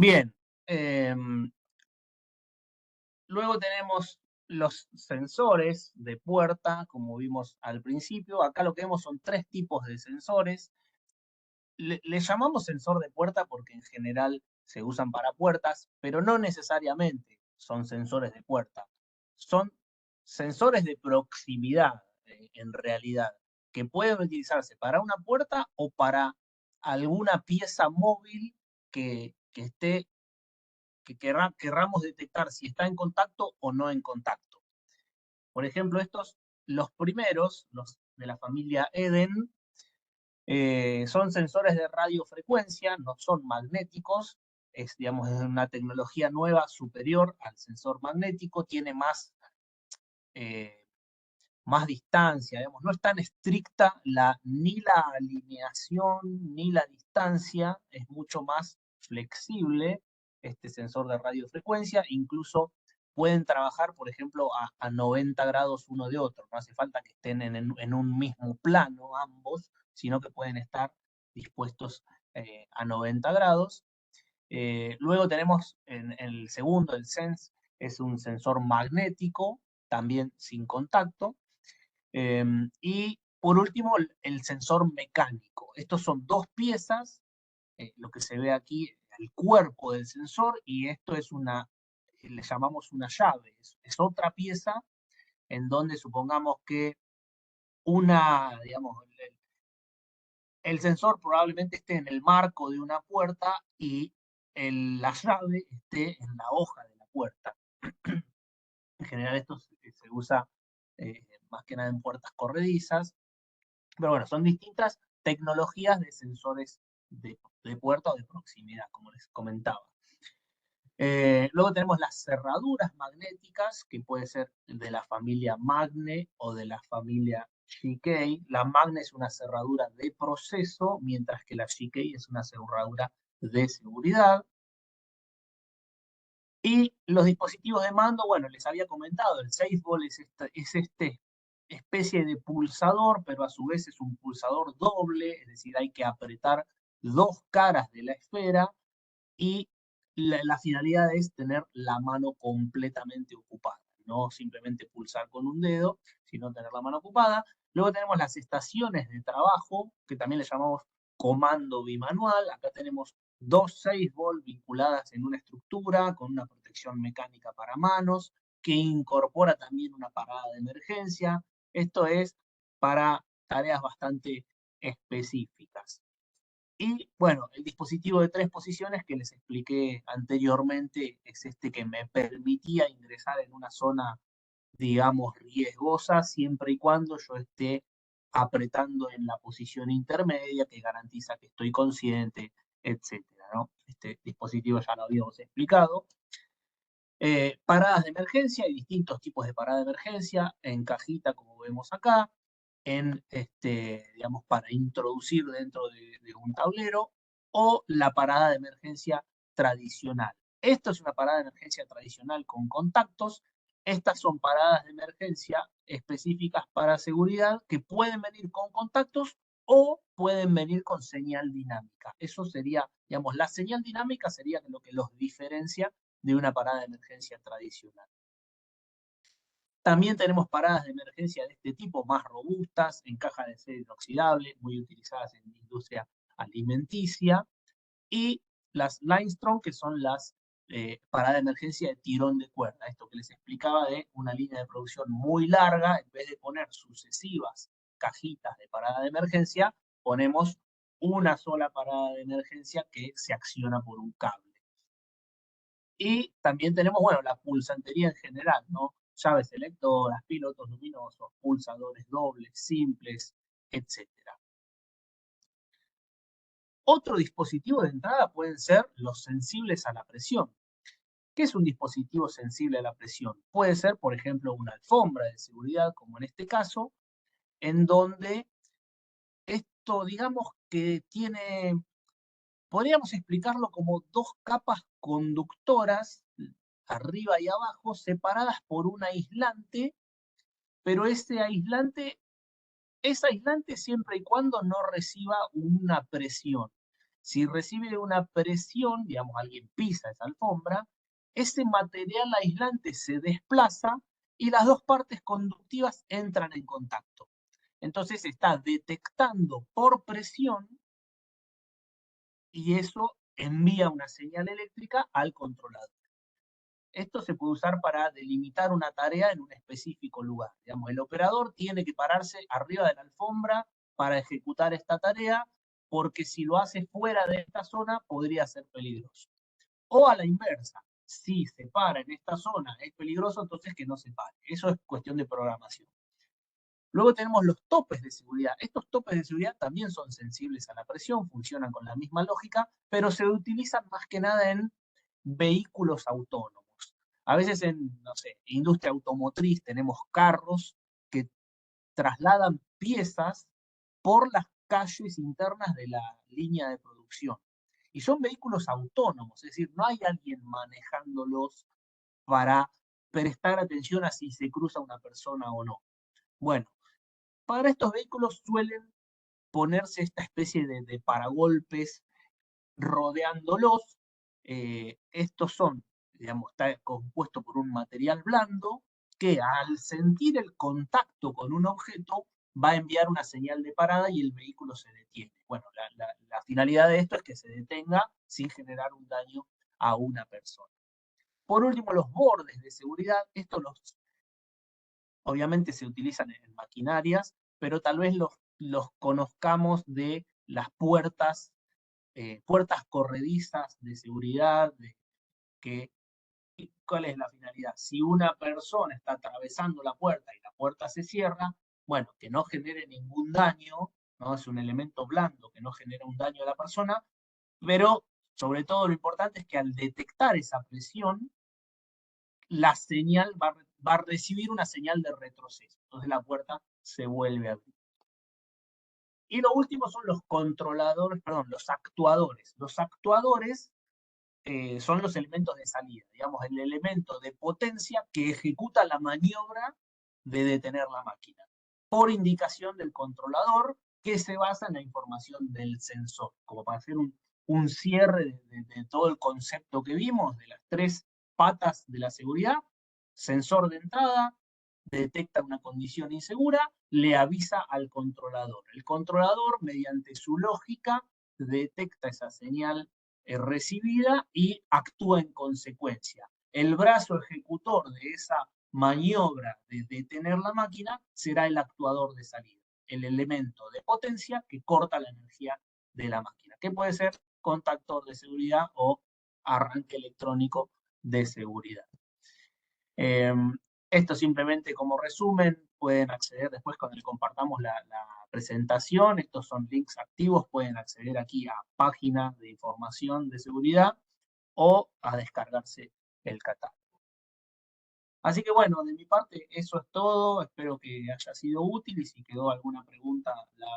Bien. Luego tenemos los sensores de puerta, como vimos al principio. Acá lo que vemos son 3 tipos de sensores. Le llamamos sensor de puerta porque en general se usan para puertas, pero no necesariamente son sensores de puerta. Son sensores de proximidad, en realidad, que pueden utilizarse para una puerta o para alguna pieza móvil que querramos detectar si está en contacto o no en contacto. Por ejemplo, los primeros, los de la familia Eden, son sensores de radiofrecuencia, no son magnéticos, digamos, es una tecnología nueva superior al sensor magnético, tiene más distancia, digamos, no es tan estricta ni la alineación ni la distancia, es mucho más flexible este sensor de radiofrecuencia, incluso pueden trabajar, por ejemplo, a 90 grados uno de otro, no hace falta que estén en un mismo plano ambos, sino que pueden estar dispuestos a 90 grados. Luego tenemos en el segundo, el SENS, es un sensor magnético, también sin contacto. Y por último, el sensor mecánico. Estos son 2 piezas, lo que se ve aquí, el cuerpo del sensor, y esto es le llamamos una llave. Es otra pieza en donde supongamos que digamos, el sensor probablemente esté en el marco de una puerta y la llave esté en la hoja de la puerta. En general esto se usa más que nada en puertas corredizas. Pero bueno, son distintas tecnologías de sensores de puerta o de proximidad, como les comentaba. Luego tenemos las cerraduras magnéticas, que puede ser de la familia Magne o de la familia GK. La Magne es una cerradura de proceso, mientras que la GK es una cerradura de seguridad. Y los dispositivos de mando, bueno, les había comentado, el 6V es este especie de pulsador, pero a su vez es un pulsador doble, es decir, hay que apretar 2 caras de la esfera y la finalidad es tener la mano completamente ocupada, no simplemente pulsar con un dedo, sino tener la mano ocupada. Luego tenemos las estaciones de trabajo, que también le llamamos comando bimanual. Acá tenemos 2 6V vinculadas en una estructura con una protección mecánica para manos, que incorpora también una parada de emergencia. Esto es para tareas bastante específicas. Y bueno, el dispositivo de 3 posiciones que les expliqué anteriormente es este que me permitía ingresar en una zona, digamos, riesgosa, siempre y cuando yo esté apretando en la posición intermedia que garantiza que estoy consciente, etcétera, ¿no? Este dispositivo ya lo habíamos explicado. Paradas de emergencia, hay distintos tipos de parada de emergencia, en cajita como vemos acá, digamos, para introducir dentro de un tablero, o la parada de emergencia tradicional. Esto es una parada de emergencia tradicional con contactos. Estas son paradas de emergencia específicas para seguridad que pueden venir con contactos o pueden venir con señal dinámica. Eso sería, digamos, la señal dinámica sería lo que los diferencia de una parada de emergencia tradicional. También tenemos paradas de emergencia de este tipo, más robustas, en caja de acero inoxidable, muy utilizadas en la industria alimenticia, y las Linestrong, que son las paradas de emergencia de tirón de cuerda. Esto que les explicaba de una línea de producción muy larga, en vez de poner sucesivas cajitas de parada de emergencia, ponemos una sola parada de emergencia que se acciona por un cable. Y también tenemos, bueno, la pulsantería en general, ¿no? Llaves selectoras, pilotos luminosos, pulsadores dobles, simples, etc. Otro dispositivo de entrada pueden ser los sensibles a la presión. ¿Qué es un dispositivo sensible a la presión? Puede ser, por ejemplo, una alfombra de seguridad, como en este caso, en donde esto, digamos que podríamos explicarlo como 2 capas conductoras, arriba y abajo, separadas por un aislante, pero ese aislante es aislante siempre y cuando no reciba una presión. Si recibe una presión, digamos, alguien pisa esa alfombra, ese material aislante se desplaza y las dos partes conductivas entran en contacto. Entonces está detectando por presión y eso envía una señal eléctrica al controlador. Esto se puede usar para delimitar una tarea en un específico lugar. Digamos, el operador tiene que pararse arriba de la alfombra para ejecutar esta tarea, porque si lo hace fuera de esta zona podría ser peligroso. O a la inversa, si se para en esta zona es peligroso, entonces que no se pare. Eso es cuestión de programación. Luego tenemos los topes de seguridad. Estos topes de seguridad también son sensibles a la presión, funcionan con la misma lógica, pero se utilizan más que nada en vehículos autónomos. A veces en, no sé, industria automotriz tenemos carros que trasladan piezas por las calles internas de la línea de producción. Y son vehículos autónomos, es decir, no hay alguien manejándolos para prestar atención a si se cruza una persona o no. Bueno, para estos vehículos suelen ponerse esta especie de paragolpes rodeándolos. Estos son, digamos, está compuesto por un material blando que al sentir el contacto con un objeto va a enviar una señal de parada y el vehículo se detiene. Bueno, la finalidad de esto es que se detenga sin generar un daño a una persona. Por último, los bordes de seguridad, estos obviamente se utilizan en maquinarias, pero tal vez los conozcamos de las puertas corredizas de seguridad, que, ¿cuál es la finalidad? Si una persona está atravesando la puerta y la puerta se cierra, bueno, que no genere ningún daño, ¿no? Es un elemento blando que no genera un daño a la persona, pero sobre todo lo importante es que al detectar esa presión, la señal va a recibir una señal de retroceso. Entonces la puerta se vuelve a abrir. Y lo último son los controladores, perdón, los actuadores. Los actuadores son los elementos de salida, digamos, el elemento de potencia que ejecuta la maniobra de detener la máquina, por indicación del controlador, que se basa en la información del sensor, como para hacer un cierre de todo el concepto que vimos, de las tres patas de la seguridad: sensor de entrada, detecta una condición insegura, le avisa al controlador. El controlador, mediante su lógica, detecta esa señal recibida y actúa en consecuencia. El brazo ejecutor de esa maniobra de detener la máquina será el actuador de salida, el elemento de potencia que corta la energía de la máquina, que puede ser contactor de seguridad o arranque electrónico de seguridad. Esto simplemente como resumen, pueden acceder después cuando les compartamos la presentación. Estos son links activos, pueden acceder aquí a páginas de información de seguridad o a descargarse el catálogo. Así que bueno, de mi parte eso es todo. Espero que haya sido útil y si quedó alguna pregunta la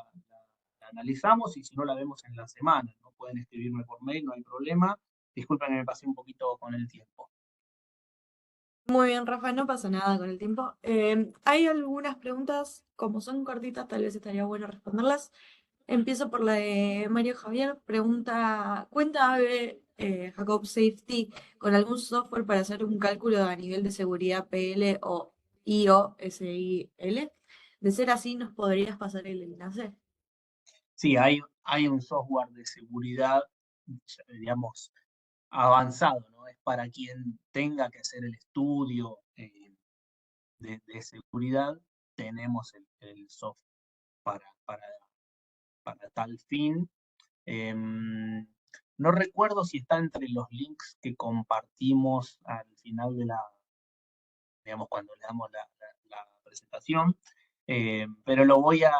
analizamos y si no la vemos en la semana. No pueden escribirme por mail, no hay problema. Disculpen que me pasé un poquito con el tiempo. Muy bien, Rafa, no pasa nada con el tiempo. Hay algunas preguntas, como son cortitas, tal vez estaría bueno responderlas. Empiezo por la de Mario Javier. Pregunta, ¿cuenta AVE Jacob Safety con algún software para hacer un cálculo a nivel de seguridad PL o IOSIL? De ser así, ¿nos podrías pasar el enlace? Sí, hay un software de seguridad, digamos, avanzado, ¿no? Es para quien tenga que hacer el estudio de seguridad, tenemos el software para, para, para tal fin. No recuerdo si está entre los links que compartimos al final de digamos, cuando le damos la presentación, pero lo voy a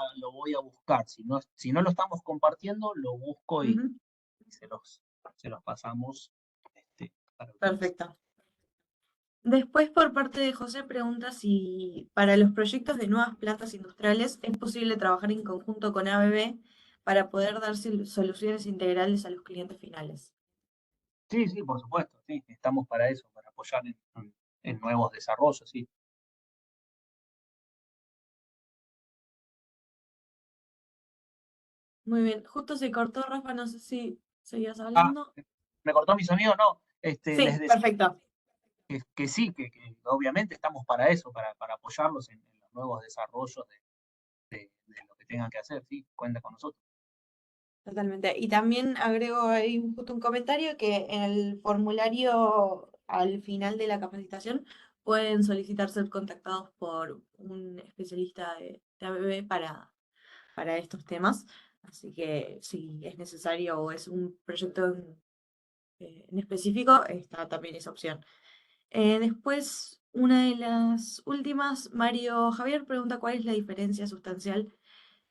buscar. Si no lo estamos compartiendo, lo busco y Ujú, se los pasamos para utilizar. perfecto. Después, por parte de José, pregunta si para los proyectos de nuevas plantas industriales es posible trabajar en conjunto con ABB para poder dar soluciones integrales a los clientes finales. Sí, sí, por supuesto, sí, estamos para eso, para apoyar en nuevos desarrollos, sí. Muy bien, justo se cortó, Rafa, no sé si ¿Seguías Ah, hablando? ¿me cortó mi sonido? No, les Sí, decía perfecto. que sí, que obviamente estamos para eso, para apoyarlos en los nuevos desarrollos de lo que tengan que hacer, sí, cuenta con nosotros. Totalmente. Y también agrego ahí justo un comentario que en el formulario al final de la capacitación pueden solicitar ser contactados por un especialista de ABB para estos temas. Así que si es necesario o es un proyecto en específico, está también esa opción. Después, una de las últimas, Mario Javier pregunta cuál es la diferencia sustancial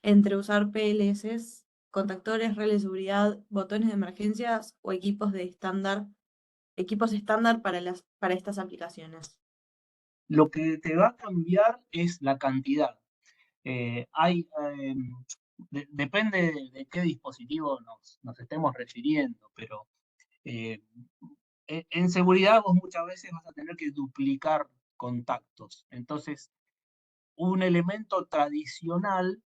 entre usar PLCs, contactores, redes de seguridad, botones de emergencias o equipos estándar para estas aplicaciones. Lo que te va a cambiar es la cantidad. Hay, depende de qué dispositivo nos estemos refiriendo, pero eh, en seguridad vos muchas veces vas a tener que duplicar contactos. Entonces, un elemento tradicional,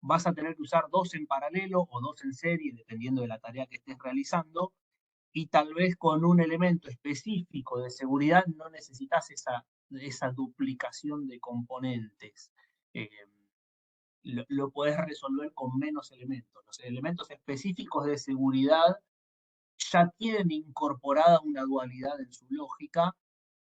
vas a tener que usar dos en paralelo o dos en serie, dependiendo de la tarea que estés realizando, y tal vez con un elemento específico de seguridad no necesitas esa duplicación de componentes. Eh, lo podés resolver con menos elementos. Los elementos específicos de seguridad ya tienen incorporada una dualidad en su lógica.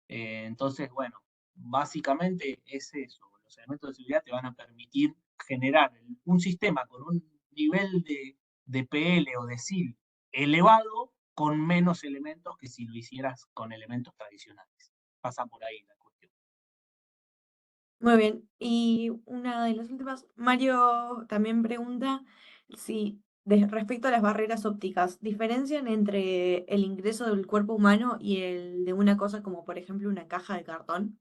Entonces, bueno, básicamente es eso. Los elementos de seguridad te van a permitir generar un sistema con un nivel de PL o de SIL elevado con menos elementos que si lo hicieras con elementos tradicionales. Pasa por ahí la cuestión. Muy bien. Y una de las últimas, Mario también pregunta si respecto a las barreras ópticas, ¿diferencian entre el ingreso del cuerpo humano y el de una cosa como por ejemplo una caja de cartón?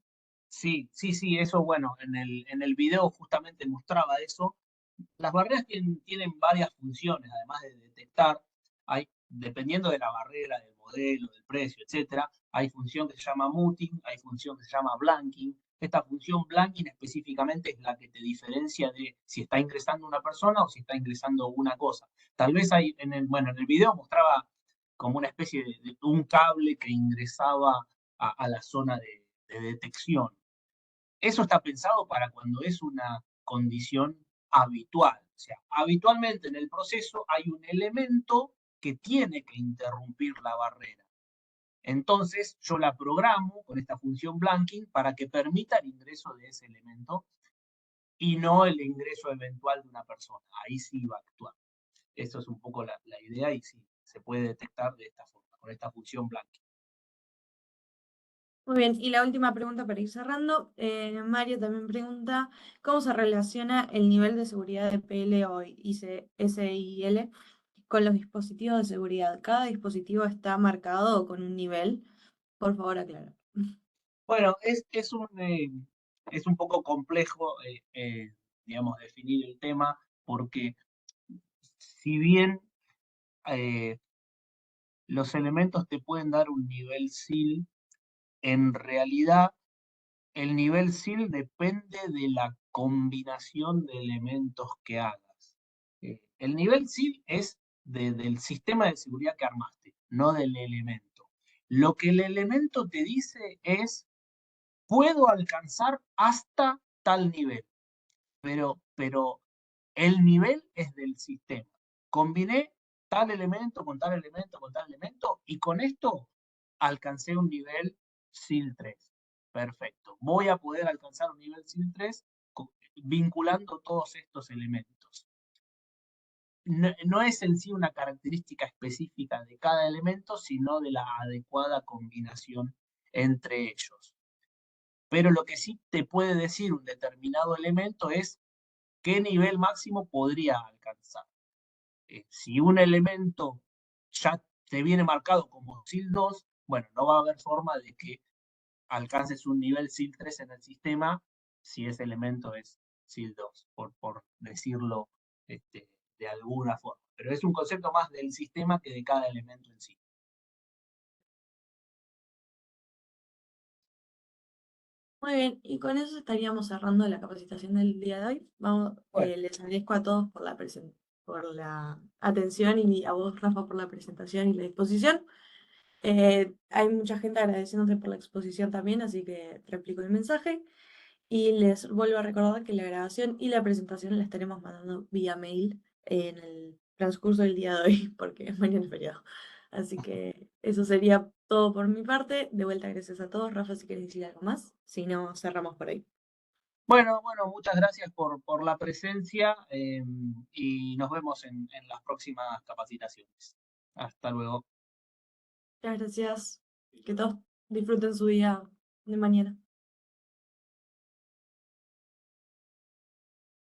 Sí, sí, sí, eso bueno, en el video justamente mostraba eso. Las barreras tienen varias funciones, además de detectar, dependiendo de la barrera, del modelo, del precio, etcétera, hay función que se llama muting, hay función que se llama blanking. Esta función blanking específicamente es la que te diferencia de si está ingresando una persona o si está ingresando una cosa. Tal vez hay, bueno, en el video mostraba como una especie de un cable que ingresaba a la zona de detección. Eso está pensado para cuando es una condición habitual. O sea, habitualmente en el proceso hay un elemento que tiene que interrumpir la barrera. Entonces yo la programo con esta función blanking para que permita el ingreso de ese elemento y no el ingreso eventual de una persona. Ahí sí va a actuar. Eso es un poco la idea y sí, se puede detectar de esta forma, con esta función blanking. Muy bien, y la última pregunta para ir cerrando. Mario también pregunta, ¿cómo se relaciona el nivel de seguridad de PL o SIL con los dispositivos de seguridad? ¿Cada dispositivo está marcado con un nivel? Por favor, aclara. Bueno, es un poco complejo, digamos, definir el tema, porque si bien eh, los elementos te pueden dar un nivel SIL, en realidad el nivel SIL depende de la combinación de elementos que hagas. El nivel SIL es del sistema de seguridad que armaste, no del elemento. Lo que el elemento te dice es puedo alcanzar hasta tal nivel, pero el nivel es del sistema. Combiné tal elemento con tal elemento con tal elemento y con esto alcancé un nivel SIL 3. Perfecto. Voy a poder alcanzar un nivel SIL 3 vinculando todos estos elementos. No, no es en sí una característica específica de cada elemento, sino de la adecuada combinación entre ellos. Pero lo que sí te puede decir un determinado elemento es qué nivel máximo podría alcanzar. Si un elemento ya te viene marcado como SIL 2, bueno, no va a haber forma de que alcances un nivel SIL 3 en el sistema si ese elemento es SIL 2, por decirlo de alguna forma. Pero es un concepto más del sistema que de cada elemento en sí. Muy bien, y con eso estaríamos cerrando la capacitación del día de hoy. Vamos, Bueno, les agradezco a todos por por la atención y a vos, Rafa, por la presentación y la disposición. Hay mucha gente agradeciéndote por la exposición también, así que replico el mensaje. Y les vuelvo a recordar que la grabación y la presentación la estaremos mandando vía mail en el transcurso del día de hoy, porque mañana es feriado. Así que eso sería todo por mi parte. De vuelta, gracias a todos. Rafa, si quieres decir algo más. Si no, cerramos por ahí. Bueno, muchas gracias por la presencia y nos vemos en las próximas capacitaciones. Hasta luego. Muchas gracias. Que todos disfruten su día de mañana.